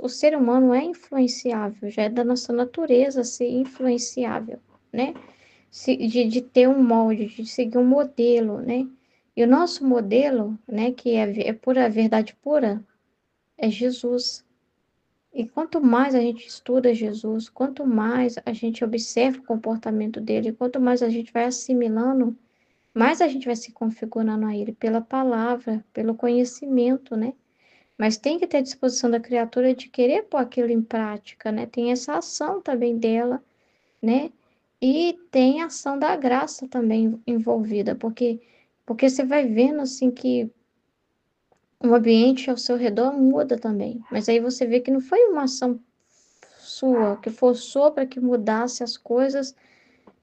O ser humano é influenciável, já é da nossa natureza ser influenciável, né? De ter um molde, de seguir um modelo, né? E o nosso modelo, né, que é pura verdade pura, é Jesus. E quanto mais a gente estuda Jesus, quanto mais a gente observa o comportamento dele, quanto mais a gente vai assimilando, mais a gente vai se configurando a ele pela palavra, pelo conhecimento, né? Mas tem que ter a disposição da criatura de querer pôr aquilo em prática, né? Tem essa ação também dela, né? E tem a ação da graça também envolvida, porque você vai vendo assim que o ambiente ao seu redor muda também. Mas aí você vê que não foi uma ação sua, que forçou para que mudasse as coisas,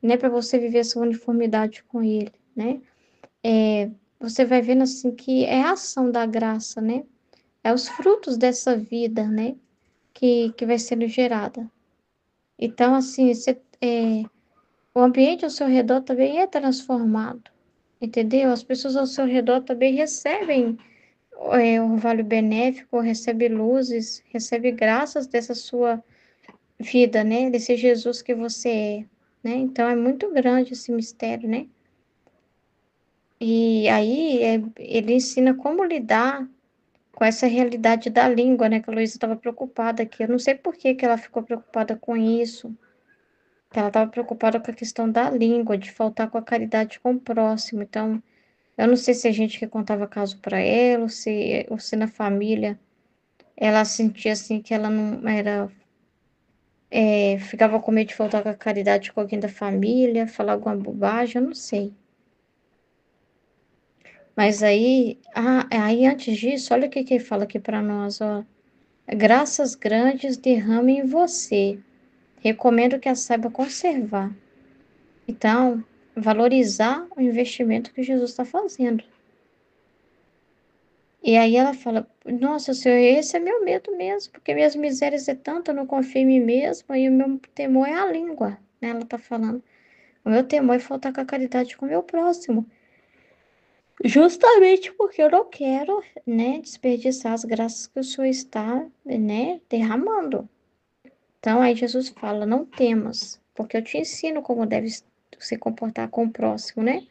né, para você viver essa uniformidade com ele, né? Você vai vendo assim que é a ação da graça, né? É os frutos dessa vida, né, que vai sendo gerada. Então, assim, o ambiente ao seu redor também é transformado, entendeu? As pessoas ao seu redor também recebem orvalho benéfico, recebe luzes, recebe graças dessa sua vida, né? Desse Jesus que você é, né? Então é muito grande esse mistério, né? E aí ele ensina como lidar com essa realidade da língua, né? Que a Luísa estava preocupada aqui. Eu não sei por que que ela ficou preocupada com isso. Ela estava preocupada com a questão da língua, de faltar com a caridade com o próximo. Então, eu não sei se a gente que contava caso para ela, ou se na família ela sentia assim que ela não era, ficava com medo de faltar com a caridade com alguém da família, falar alguma bobagem, eu não sei. Mas aí antes disso, olha o que ele fala aqui para nós, ó. Graças grandes derrame em você. Recomendo que a saiba conservar. Então, valorizar o investimento que Jesus está fazendo. E aí ela fala, nossa, Senhor, esse é meu medo mesmo, porque minhas misérias é tanto, eu não confio em mim mesma, e o meu temor é a língua, né? Ela tá falando. O meu temor é faltar com a caridade com o meu próximo. Justamente porque eu não quero, né, desperdiçar as graças que o Senhor está, né, derramando. Então, aí Jesus fala, não temas, porque eu te ensino como deve se comportar com o próximo, né?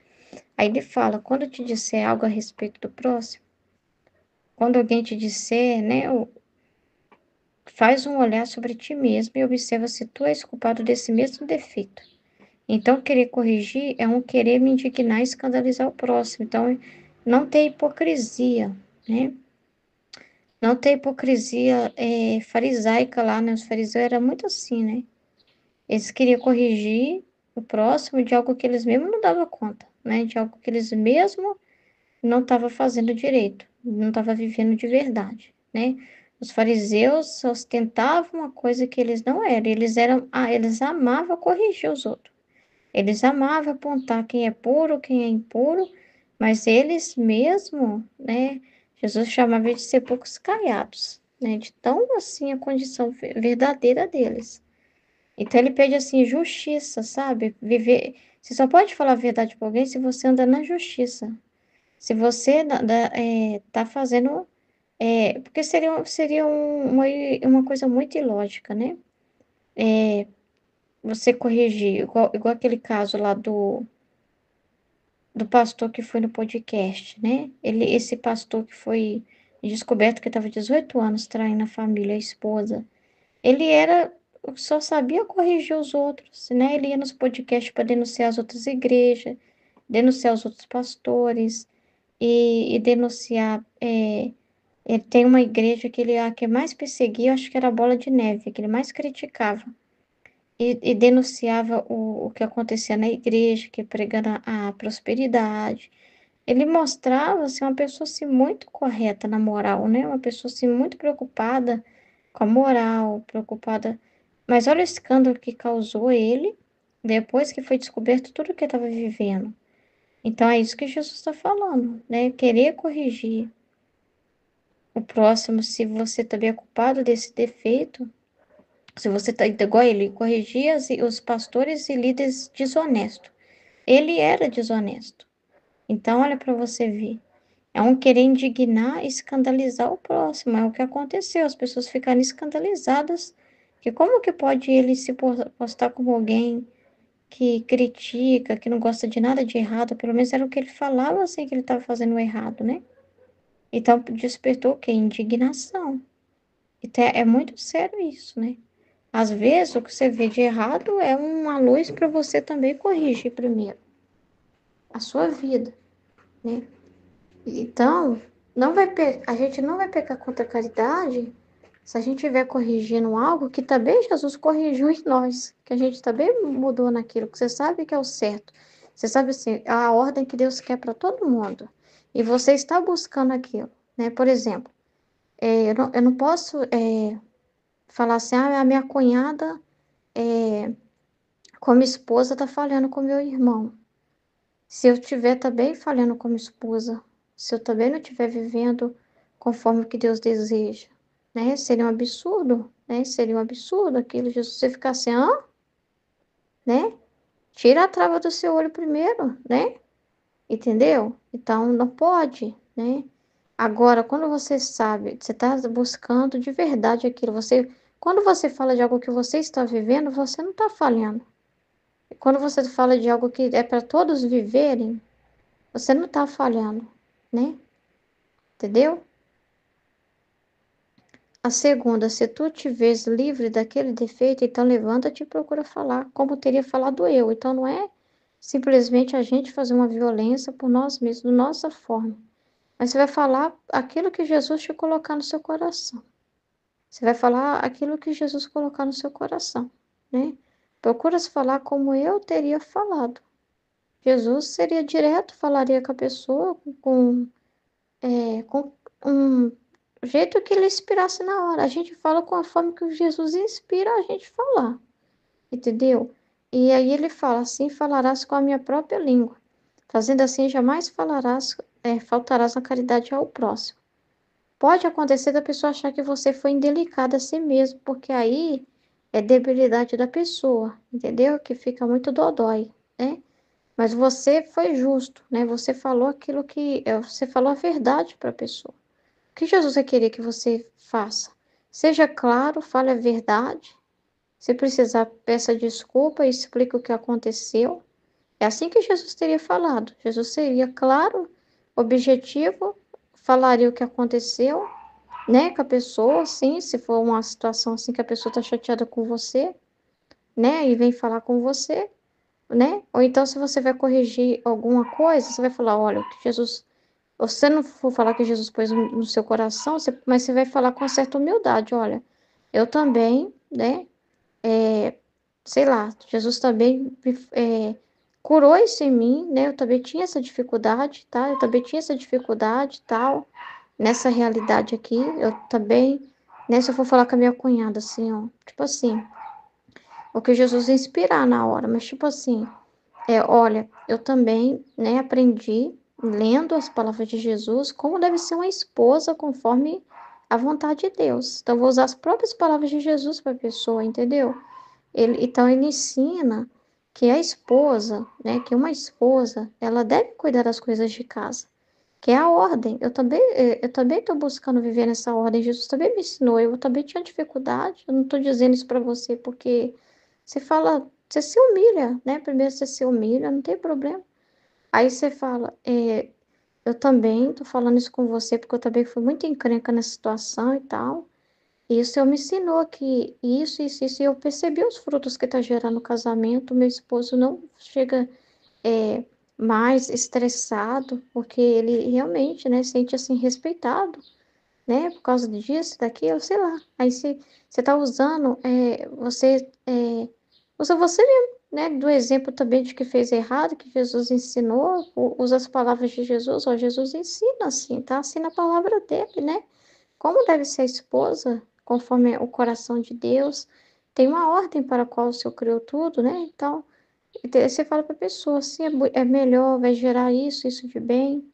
Aí ele fala, quando eu te disser algo a respeito do próximo, quando alguém te disser, né, faz um olhar sobre ti mesmo e observa se tu és culpado desse mesmo defeito. Então, querer corrigir é um querer me indignar e escandalizar o próximo. Então, não ter hipocrisia, né? Não ter hipocrisia farisaica lá, né? Os fariseus eram muito assim, né? Eles queriam corrigir o próximo de algo que eles mesmos não davam conta, né? De algo que eles mesmos não estavam fazendo direito, não estavam vivendo de verdade, né? Os fariseus ostentavam uma coisa que eles não eram. Eles amavam corrigir os outros. Eles amavam apontar quem é puro, quem é impuro, mas eles mesmo, né? Jesus chamava de sepulcros caiados, né? De tão assim a condição verdadeira deles. Então ele pede assim justiça, sabe? Viver. Você só pode falar a verdade para alguém se você anda na justiça. Se você tá fazendo. Porque seria uma coisa muito ilógica, né? Você corrigir, igual aquele caso lá do pastor que foi no podcast, né? Esse pastor que foi descoberto que estava 18 anos traindo a família, a esposa. Ele só sabia corrigir os outros, né? Ele ia nos podcasts para denunciar as outras igrejas, denunciar os outros pastores e denunciar. Ele tem uma igreja que a que mais perseguia, acho que era a Bola de Neve, que ele mais criticava. E denunciava o que acontecia na igreja, que pregando a prosperidade. Ele mostrava assim, uma pessoa assim, muito correta na moral, né? Uma pessoa assim, muito preocupada com a moral, preocupada. Mas olha o escândalo que causou ele depois que foi descoberto tudo o que estava vivendo. Então é isso que Jesus está falando, né? Querer corrigir o próximo, se você também é culpado desse defeito, se você está igual ele, corrigia os pastores e líderes desonestos. Ele era desonesto. Então, olha para você ver. É um querer indignar e escandalizar o próximo. É o que aconteceu. As pessoas ficaram escandalizadas. Que como que pode ele se postar como alguém que critica, que não gosta de nada de errado? Pelo menos era o que ele falava, assim, que ele estava fazendo errado, né? Então, despertou o quê? Indignação. Então, é muito sério isso, né? Às vezes, o que você vê de errado é uma luz para você também corrigir primeiro a sua vida, né? Então, a gente não vai pecar contra a caridade se a gente estiver corrigindo algo que também Jesus corrigiu em nós, que a gente também mudou naquilo, que você sabe que é o certo. Você sabe assim, a ordem que Deus quer para todo mundo. E você está buscando aquilo, né? Por exemplo, eu não posso falar assim, a minha cunhada, como esposa, está falhando com meu irmão. Se eu estiver também falhando como esposa, se eu também não estiver vivendo conforme o que Deus deseja, né? Seria um absurdo, né? Seria um absurdo aquilo, Jesus, você ficar assim, né? Tira a trava do seu olho primeiro, né? Entendeu? Então, não pode, né? Agora, quando você sabe, você está buscando de verdade aquilo, quando você fala de algo que você está vivendo, você não está falhando. Quando você fala de algo que é para todos viverem, você não está falhando, né? Entendeu? A segunda, se tu te vês livre daquele defeito, então levanta-te e procura falar, como teria falado eu. Então não é simplesmente a gente fazer uma violência por nós mesmos, da nossa forma. Mas você vai falar aquilo que Jesus te colocar no seu coração. Você vai falar aquilo que Jesus colocar no seu coração, né? Procura se falar como eu teria falado, Jesus seria direto, falaria com a pessoa com um jeito que ele inspirasse na hora. A gente fala com a forma que Jesus inspira a gente falar, entendeu? E aí ele fala assim, falarás com a minha própria língua. Fazendo assim, jamais faltarás na caridade ao próximo. Pode acontecer da pessoa achar que você foi indelicada a si mesmo, porque aí é debilidade da pessoa, entendeu? Que fica muito dodói, né? Mas você foi justo, né? Você falou você falou a verdade para a pessoa. O que Jesus vai querer que você faça? Seja claro, fale a verdade. Se precisar, peça desculpa e explique o que aconteceu. É assim que Jesus teria falado. Jesus seria claro, objetivo, falaria o que aconteceu, né, com a pessoa, sim, se for uma situação assim que a pessoa está chateada com você, né, e vem falar com você, né? Ou então, se você vai corrigir alguma coisa, você vai falar, olha, o que Jesus. Você não for falar que Jesus pôs no seu coração, mas você vai falar com certa humildade, olha, eu também, né? Sei lá, Jesus também curou isso em mim, né? Eu também tinha essa dificuldade, tá? Eu também tinha essa dificuldade, tal, nessa realidade aqui, eu também, né? Se eu for falar com a minha cunhada, assim, ó, tipo assim, o que Jesus inspirar na hora, mas tipo assim, olha, eu também, né, aprendi, lendo as palavras de Jesus, como deve ser uma esposa conforme a vontade de Deus. Então, eu vou usar as próprias palavras de Jesus para a pessoa, entendeu? Então, ele ensina que a esposa, né, que uma esposa, ela deve cuidar das coisas de casa, que é a ordem. Eu também estou buscando viver nessa ordem. Jesus também me ensinou. Eu também tinha dificuldade. Eu não estou dizendo isso para você porque você fala, você se humilha, né? Primeiro você se humilha, não tem problema. Aí você fala, eu também estou falando isso com você porque eu também fui muito encrenca nessa situação e tal. E o Senhor me ensinou que isso, e eu percebi os frutos que está gerando o casamento. Meu esposo não chega é, mais estressado, porque ele realmente, né, sente assim respeitado, né, por causa disso, daquilo, sei lá. Aí você está usando, usa você mesmo, né, do exemplo também de que fez errado, que Jesus ensinou, usa as palavras de Jesus, ó, Jesus ensina assim, tá? Assim na palavra dele, né? Como deve ser a esposa, conforme o coração de Deus, tem uma ordem para a qual o Senhor criou tudo, né? Então, você fala para a pessoa assim, é melhor, vai gerar isso de bem,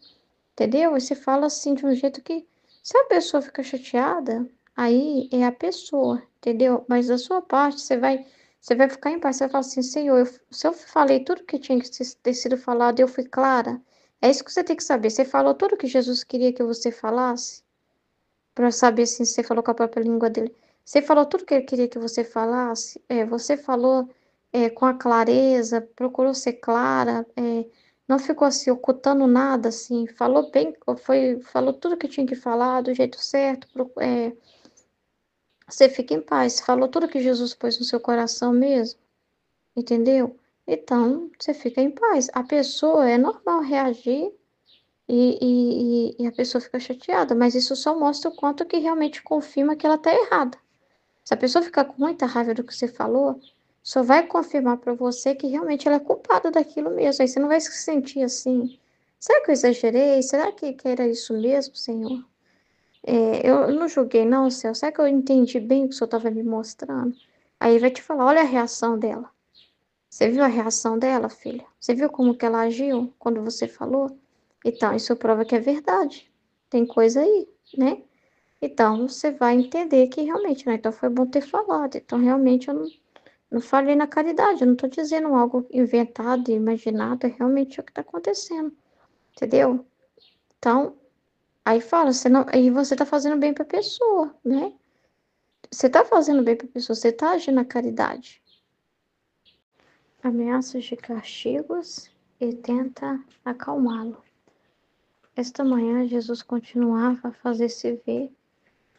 entendeu? E você fala assim de um jeito que, se a pessoa fica chateada, aí é a pessoa, entendeu? Mas da sua parte, você vai ficar em paz, você vai falar assim, Senhor, se eu falei tudo que tinha que ter sido falado, eu fui clara, é isso que você tem que saber. Você falou tudo que Jesus queria que você falasse? Para saber assim, se você falou com a própria língua dele. Você falou tudo que ele queria que você falasse, você falou com a clareza, procurou ser clara, não ficou assim ocultando nada, assim, falou bem, falou tudo que tinha que falar do jeito certo, você fica em paz, falou tudo que Jesus pôs no seu coração mesmo, entendeu? Então, você fica em paz. A pessoa é normal reagir e a pessoa fica chateada, mas isso só mostra o quanto que realmente confirma que ela está errada. Se a pessoa ficar com muita raiva do que você falou, só vai confirmar para você que realmente ela é culpada daquilo mesmo. Aí você não vai se sentir assim. Será que eu exagerei? Será que era isso mesmo, Senhor? Eu não julguei, não, Senhor. Será que eu entendi bem o que o Senhor estava me mostrando? Aí ele vai te falar: olha a reação dela. Você viu a reação dela, filha? Você viu como que ela agiu quando você falou? Então, isso prova que é verdade. Tem coisa aí, né? Então, você vai entender que realmente, né? Então, foi bom ter falado. Então, realmente, eu não falei na caridade. Eu não estou dizendo algo inventado, imaginado. É realmente o que está acontecendo. Entendeu? Então, aí fala, aí você está fazendo bem para a pessoa, né? Você está fazendo bem para a pessoa. Você está agindo na caridade. Ameaças de castigos e tenta acalmá-lo. Esta manhã, Jesus continuava a fazer-se ver,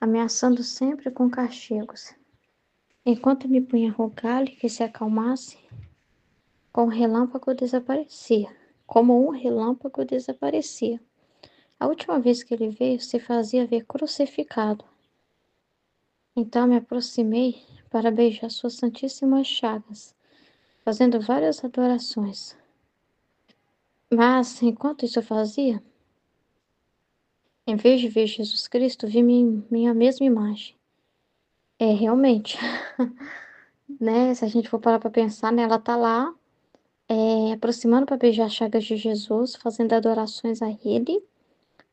ameaçando sempre com castigos. Enquanto me punha a rogar-lhe que se acalmasse, com um relâmpago desaparecia. Como um relâmpago desaparecia. A última vez que ele veio, se fazia ver crucificado. Então me aproximei para beijar suas santíssimas chagas, fazendo várias adorações. Mas, enquanto isso eu fazia, em vez de ver Jesus Cristo, vi minha mesma imagem. É, realmente, né? Se a gente for parar para pensar, né? Ela tá lá, aproximando para beijar as chagas de Jesus, fazendo adorações a Ele.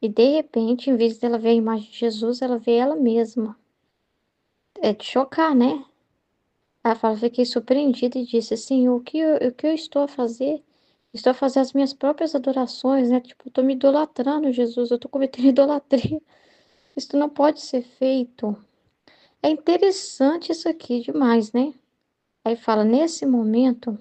E, de repente, em vez dela ver a imagem de Jesus, ela vê ela mesma. É de chocar, né? Ela fala, fiquei surpreendida e disse, Senhor, o que eu estou a fazer? Estou a fazer as minhas próprias adorações, né? Tipo, eu tô me idolatrando, Jesus, eu tô cometendo idolatria. Isso não pode ser feito. É interessante isso aqui demais, né? Aí fala, nesse momento,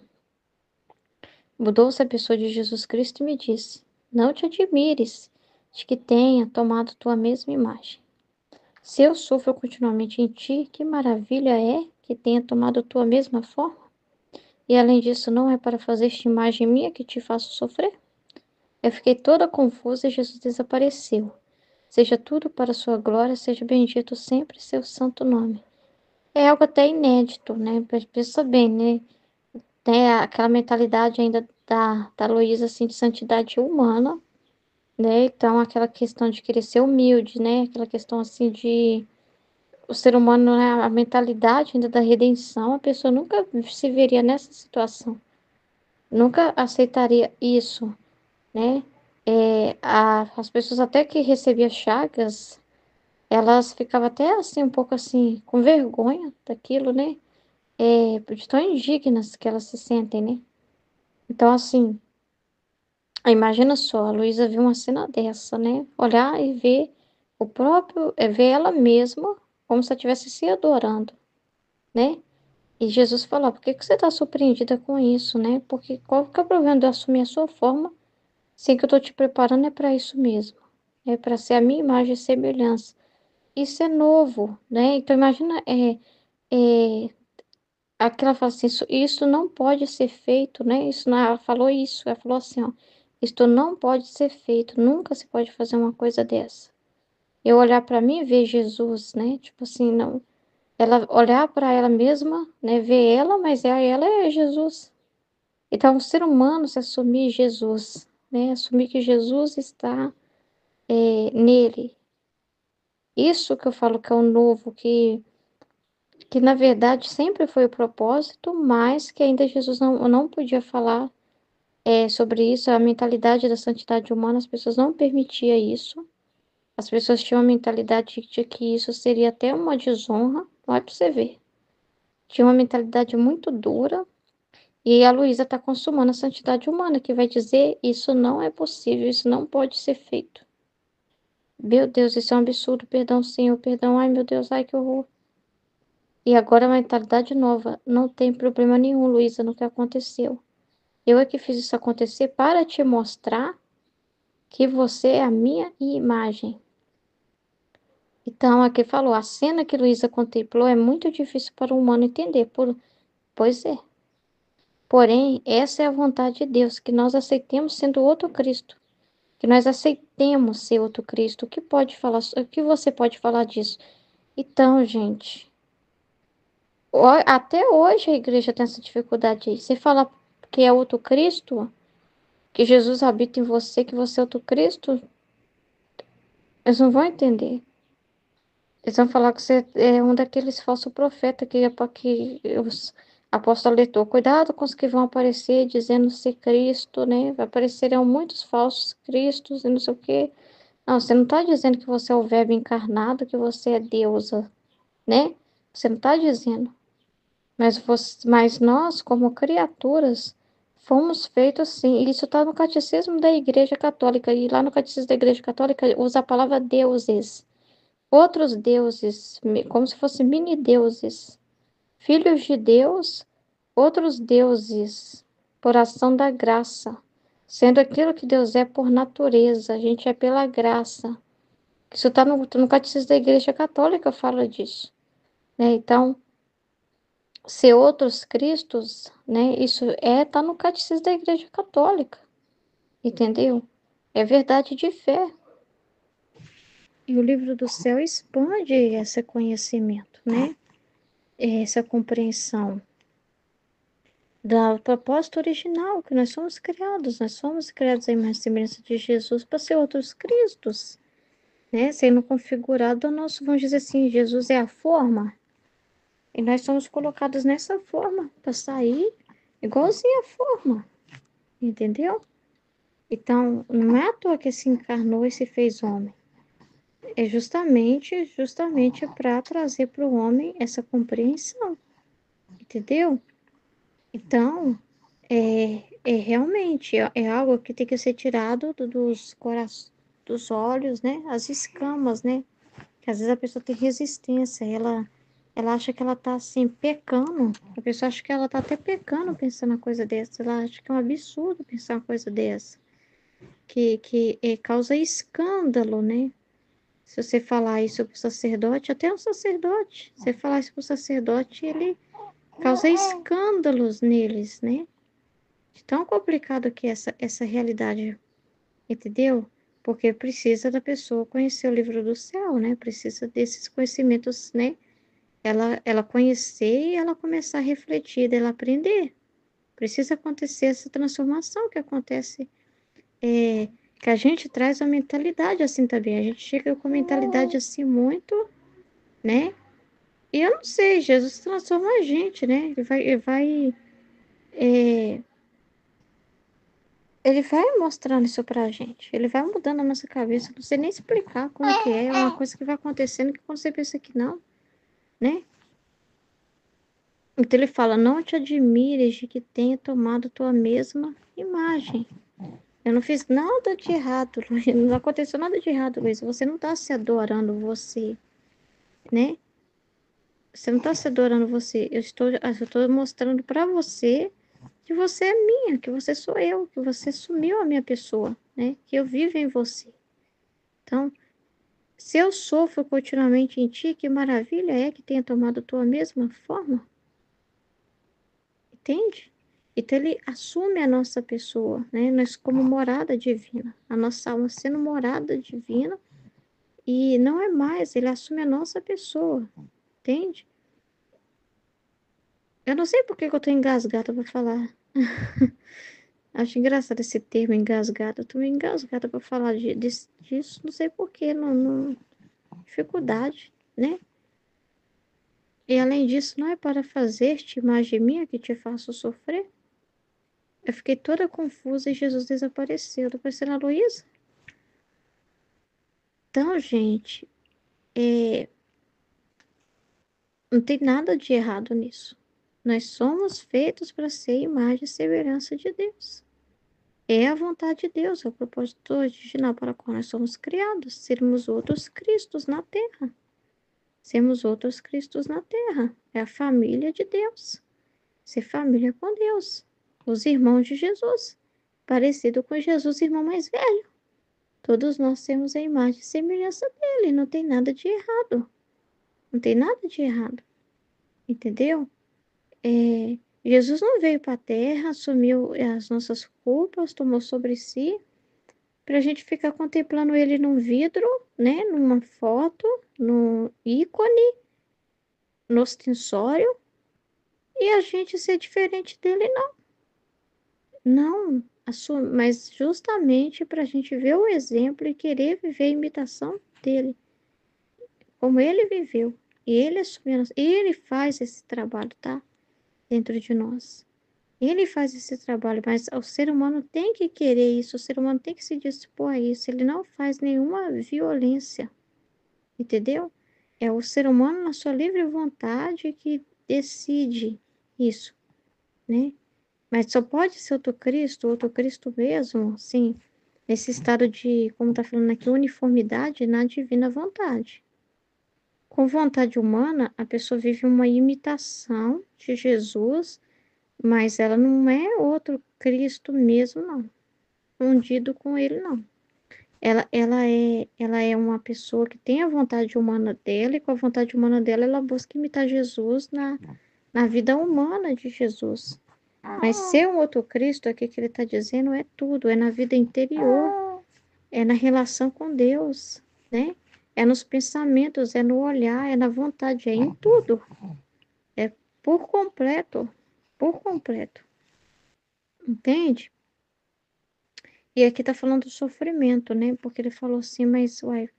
mudou-se a pessoa de Jesus Cristo e me disse, não te admires de que tenha tomado tua mesma imagem. Se eu sofro continuamente em ti, que maravilha é que tenha tomado tua mesma forma? E além disso, não é para fazer esta imagem minha que te faço sofrer? Eu fiquei toda confusa e Jesus desapareceu. Seja tudo para sua glória, seja bendito sempre seu santo nome. É algo até inédito, né? Pensa bem, né? Tem aquela mentalidade ainda da Luísa, assim, de santidade humana, né? Então, aquela questão de querer ser humilde, né? Aquela questão, assim, de o ser humano, né? A mentalidade ainda da redenção, a pessoa nunca se veria nessa situação. Nunca aceitaria isso, né? As pessoas até que recebiam chagas, elas ficavam até assim, um pouco assim, com vergonha daquilo, né? De tão indignas que elas se sentem, né? Então, assim, imagina só, a Luísa viu uma cena dessa, né? Olhar e ver ver ela mesma como se ela estivesse se adorando, né? E Jesus falou, por que que você está surpreendida com isso, né? Porque qual que é o problema de eu assumir a sua forma, se que eu estou te preparando é para isso mesmo, é para ser a minha imagem e semelhança. Isso é novo, né? Então imagina, é, aqui ela fala assim, isso não pode ser feito, né? Isso não, ela falou assim, ó, isto não pode ser feito, nunca se pode fazer uma coisa dessa. Eu olhar para mim e ver Jesus, né? Tipo assim, não, ela olhar para ela mesma, né? Ver ela, mas ela é Jesus. Então, o ser humano se assumir Jesus, né? Assumir que Jesus está nele. Isso que eu falo que é o novo, que na verdade sempre foi o propósito, mas que ainda Jesus não podia falar sobre isso, a mentalidade da santidade humana, as pessoas não permitiam isso. As pessoas tinham a mentalidade de que isso seria até uma desonra, olha para você ver. Tinha uma mentalidade muito dura, e a Luísa está consumando a santidade humana, que vai dizer isso não é possível, isso não pode ser feito. Meu Deus, isso é um absurdo, perdão, Senhor, perdão, ai meu Deus, ai que horror. E agora a mentalidade nova, não tem problema nenhum, Luísa, no que aconteceu. Eu é que fiz isso acontecer para te mostrar que você é a minha imagem. Então, aqui falou, a cena que Luísa contemplou é muito difícil para o humano entender. Pois é. Porém, essa é a vontade de Deus, que nós aceitemos sendo outro Cristo. Que nós aceitemos ser outro Cristo. O que você pode falar disso? Então, gente, até hoje a igreja tem essa dificuldade aí. Você fala que é outro Cristo, que Jesus habita em você, que você é outro Cristo, eles não vão entender. Eles vão falar que você é um daqueles falsos profetas que os apóstolos alertou. Cuidado com os que vão aparecer dizendo ser Cristo, né? Aparecerão muitos falsos cristos e não sei o quê. Não, você não está dizendo que você é o verbo encarnado, que você é deusa, né? Você não está dizendo. Mas nós, como criaturas, fomos feitos assim. Isso está no catecismo da Igreja Católica. E lá no catecismo da Igreja Católica usa a palavra deuses. Outros deuses, como se fossem mini-deuses. Filhos de Deus, outros deuses, por ação da graça. Sendo aquilo que Deus é por natureza, a gente é pela graça. Isso está no catecismo da Igreja Católica, fala disso. Né? Então, ser outros cristos, né? Isso tá no catecismo da Igreja Católica, entendeu? É verdade de fé. E o livro do céu expande esse conhecimento, né? Essa compreensão. do propósito original, que nós somos criados à imagem e semelhança de Jesus para ser outros Cristos, né? Sendo configurado ao nosso, vamos dizer assim, Jesus é a forma, e nós somos colocados nessa forma para sair igualzinho a forma, entendeu? Então, não é à toa que se encarnou e se fez homem. É justamente para trazer para o homem essa compreensão, entendeu? Então, é realmente é algo que tem que ser tirado dos olhos, né? As escamas, né? Que às vezes a pessoa tem resistência, ela acha que ela tá assim pecando. A pessoa acha que ela tá até pecando pensando uma coisa dessa. Ela acha que é um absurdo pensar uma coisa dessa, que causa escândalo, né? Se você falar isso para o sacerdote, até um sacerdote, você falar isso para o sacerdote, ele causa escândalos neles, né? De tão complicado que é essa realidade, entendeu? Porque precisa da pessoa conhecer o livro do céu, né? Precisa desses conhecimentos, né? Ela conhecer e ela começar a refletir, ela aprender. Precisa acontecer essa transformação que acontece, que a gente traz uma mentalidade assim também. A gente chega com mentalidade assim muito, né? E eu não sei, Jesus transforma a gente, né? Ele vai mostrando isso pra gente. Ele vai mudando a nossa cabeça. Não sei nem explicar como que é. É uma coisa que vai acontecendo que quando você pensa que não, né? Então ele fala, não te admires de que tenha tomado tua mesma imagem. Eu não fiz nada de errado, Luiz. Não aconteceu nada de errado, Luiz. Você não tá se adorando você, né? Você não tá se adorando você. Eu estou mostrando pra você que você é minha, que você sou eu, que você sumiu a minha pessoa, né? Que eu vivo em você. Então, se eu sofro continuamente em ti, que maravilha é que tenha tomado tua mesma forma, entende? Então ele assume a nossa pessoa, né? Nós como morada divina, a nossa alma sendo morada divina, e não é mais, ele assume a nossa pessoa, entende? Eu não sei por que eu tô engasgada para falar. Acho engraçado esse termo engasgada. Eu tô meio engasgada para falar disso, não sei porquê, não, dificuldade, né? E além disso, não é para fazer-te imagem minha que te faço sofrer? Eu fiquei toda confusa e Jesus desapareceu. Tá parecendo a Luísa? Então, gente, não tem nada de errado nisso. Nós somos feitos para ser imagem e semelhança de Deus. É a vontade de Deus, é o propósito original para o qual nós somos criados, sermos outros Cristos na Terra. Sermos outros Cristos na Terra. É a família de Deus. Ser família com Deus. Os irmãos de Jesus. Parecido com Jesus, irmão mais velho. Todos nós temos a imagem e semelhança dele. Não tem nada de errado. Não tem nada de errado. Entendeu? Jesus não veio para a terra, assumiu as nossas culpas, tomou sobre si, para a gente ficar contemplando ele num vidro, né? Numa foto, num ícone, no ostensório, e a gente ser diferente dele, não. Não, mas justamente para a gente ver o exemplo e querer viver a imitação dele, como ele viveu. E ele assumiu, e ele faz esse trabalho, tá? Dentro de nós. Ele faz esse trabalho, mas o ser humano tem que querer isso, o ser humano tem que se dispor a isso. Ele não faz nenhuma violência, entendeu? É o ser humano, na sua livre vontade, que decide isso, né? Mas só pode ser outro Cristo mesmo, sim, nesse estado de, como está falando aqui, uniformidade na divina vontade. Com vontade humana, a pessoa vive uma imitação de Jesus, mas ela não é outro Cristo mesmo, não. Fundido com ele, não. Ela é uma pessoa que tem a vontade humana dela, e com a vontade humana dela, ela busca imitar Jesus na vida humana de Jesus. Mas ser um outro Cristo, aqui que ele está dizendo, é tudo, é na vida interior, é na relação com Deus, né? É nos pensamentos, é no olhar, é na vontade, é em tudo. É por completo, por completo. Entende? E aqui tá falando do sofrimento, né? Porque ele falou assim, mas, uai,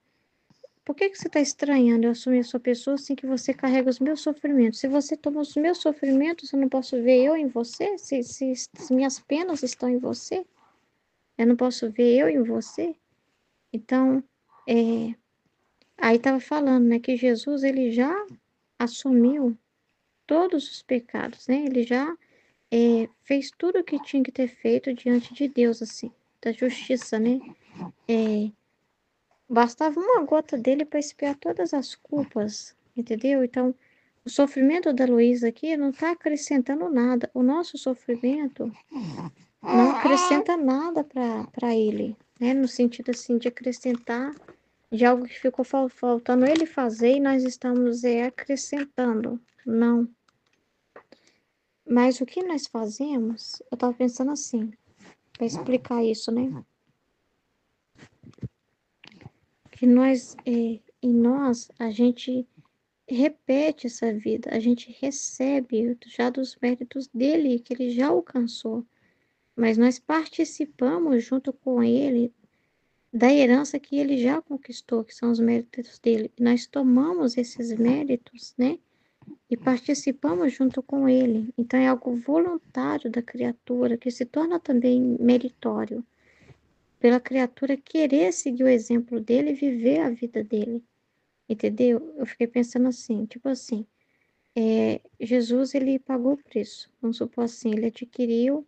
por que você tá estranhando eu assumir a sua pessoa assim que você carrega os meus sofrimentos? Se você toma os meus sofrimentos, eu não posso ver eu em você? Se as minhas penas estão em você, eu não posso ver eu em você? Então, aí tava falando, né, que Jesus, ele já assumiu todos os pecados, né? Ele já fez tudo o que tinha que ter feito diante de Deus, assim, da justiça, né? Bastava uma gota dele para expiar todas as culpas, entendeu? Então, o sofrimento da Luísa aqui não está acrescentando nada. O nosso sofrimento não acrescenta nada para ele, né? No sentido, assim, de acrescentar de algo que ficou faltando ele fazer e nós estamos acrescentando. Não. Mas o que nós fazemos, eu estava pensando assim, para explicar isso, né? Que nós, em nós, a gente repete essa vida, a gente recebe já dos méritos dele, que ele já alcançou, mas nós participamos junto com ele da herança que ele já conquistou, que são os méritos dele. E nós tomamos esses méritos, né? E participamos junto com ele. Então é algo voluntário da criatura que se torna também meritório pela criatura querer seguir o exemplo dele e viver a vida dele. Entendeu? Eu fiquei pensando assim, tipo assim, Jesus, ele pagou o preço. Vamos supor assim, ele adquiriu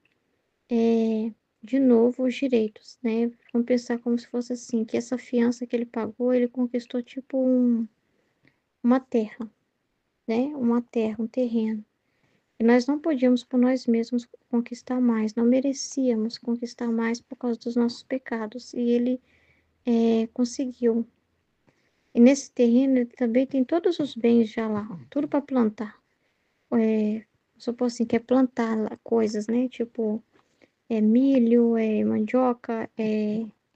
de novo os direitos, né? Vamos pensar como se fosse assim, que essa fiança que ele pagou, ele conquistou tipo uma terra, né? Uma terra, um terreno. E nós não podíamos por nós mesmos conquistar mais, não merecíamos conquistar mais por causa dos nossos pecados. E ele conseguiu. E nesse terreno ele também tem todos os bens já lá, tudo para plantar. Supor assim, quer plantar lá coisas, né? Tipo, milho, mandioca,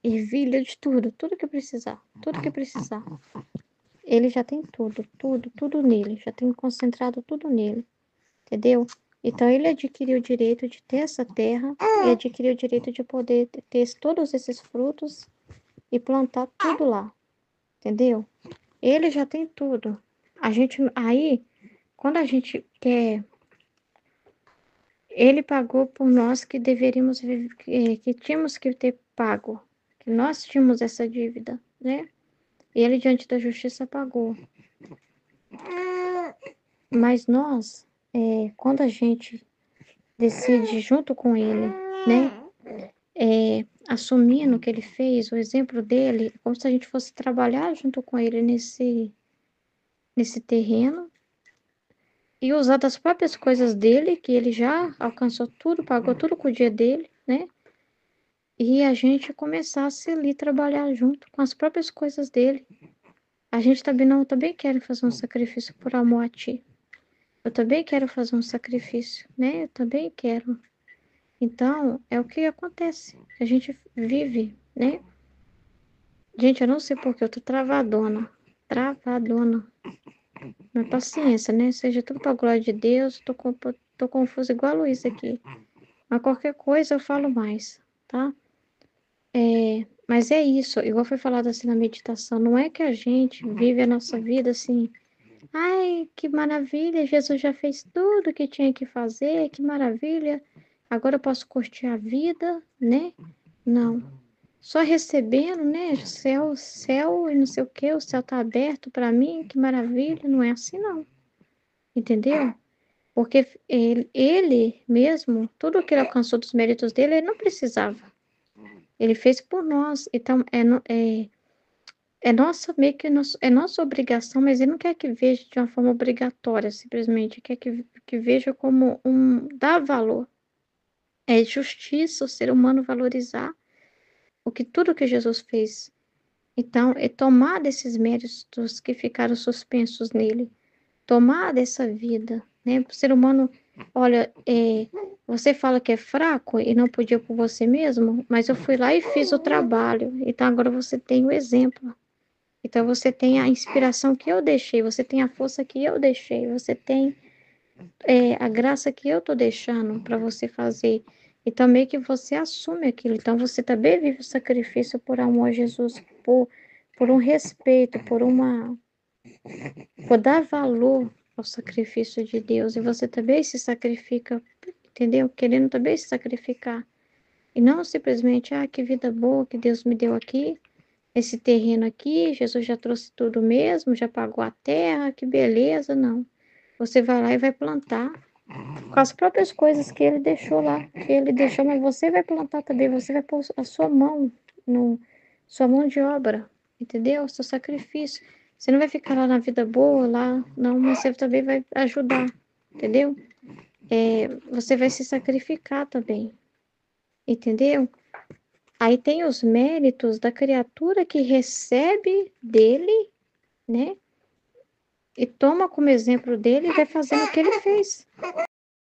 ervilha, de tudo, tudo que precisar, tudo que precisar. Ele já tem tudo, tudo, tudo nele, já tem concentrado tudo nele, entendeu? Então ele adquiriu o direito de ter essa terra e adquiriu o direito de poder ter todos esses frutos e plantar tudo lá, entendeu? Ele já tem tudo. A gente, aí, quando a gente quer, ele pagou por nós que deveríamos, que tínhamos que ter pago, que nós tínhamos essa dívida, né? E ele, diante da justiça, pagou. Mas nós, quando a gente decide junto com ele, né? Assumindo o que ele fez, o exemplo dele, como se a gente fosse trabalhar junto com ele nesse terreno e usar das próprias coisas dele, que ele já alcançou tudo, pagou tudo com o dia dele, né? E a gente começasse ali trabalhar junto com as próprias coisas dele. A gente também não, eu também quero fazer um sacrifício por amor a ti. Eu também quero fazer um sacrifício, né? Eu também quero. Então, é o que acontece. A gente vive, né? Gente, eu não sei porque eu tô travadona. Travadona. Mas paciência, né? Seja tudo pra glória de Deus. Tô confusa igual a Luísa aqui. Mas qualquer coisa eu falo mais, tá? Mas é isso, igual foi falado assim na meditação. Não é que a gente vive a nossa vida assim. Ai, que maravilha, Jesus já fez tudo que tinha que fazer, que maravilha. Agora eu posso curtir a vida, né? Não. Só recebendo, né? Céu, céu e não sei o que, o céu tá aberto para mim, que maravilha. Não é assim, não. Entendeu? Porque ele mesmo, tudo que ele alcançou dos méritos dele, ele não precisava. Ele fez por nós. Então, é nossa, meio que é nossa obrigação, mas ele não quer que veja de uma forma obrigatória, simplesmente. Quer que veja como dá valor. É justiça o ser humano valorizar tudo que Jesus fez. Então, é tomar desses méritos que ficaram suspensos nele, tomar dessa vida, né? O ser humano, olha, você fala que é fraco e não podia por você mesmo, mas eu fui lá e fiz o trabalho. Então, agora você tem o exemplo. Então, você tem a inspiração que eu deixei, você tem a força que eu deixei, você tem a graça que eu tô deixando para você fazer. E também que você assume aquilo. Então, você também vive o sacrifício por amor a Jesus, por um respeito, por dar valor ao sacrifício de Deus. E você também se sacrifica, entendeu? Querendo também se sacrificar. E não simplesmente, que vida boa que Deus me deu aqui, esse terreno aqui, Jesus já trouxe tudo mesmo, já pagou a terra, que beleza, não. Você vai lá e vai plantar com as próprias coisas que ele deixou lá, que ele deixou, mas você vai plantar também, você vai pôr a sua mão, sua mão de obra, entendeu? Seu sacrifício. Você não vai ficar lá na vida boa, lá, não, mas você também vai ajudar, entendeu? Você vai se sacrificar também, entendeu? Aí tem os méritos da criatura que recebe dele, né? E toma como exemplo dele e vai fazendo o que ele fez.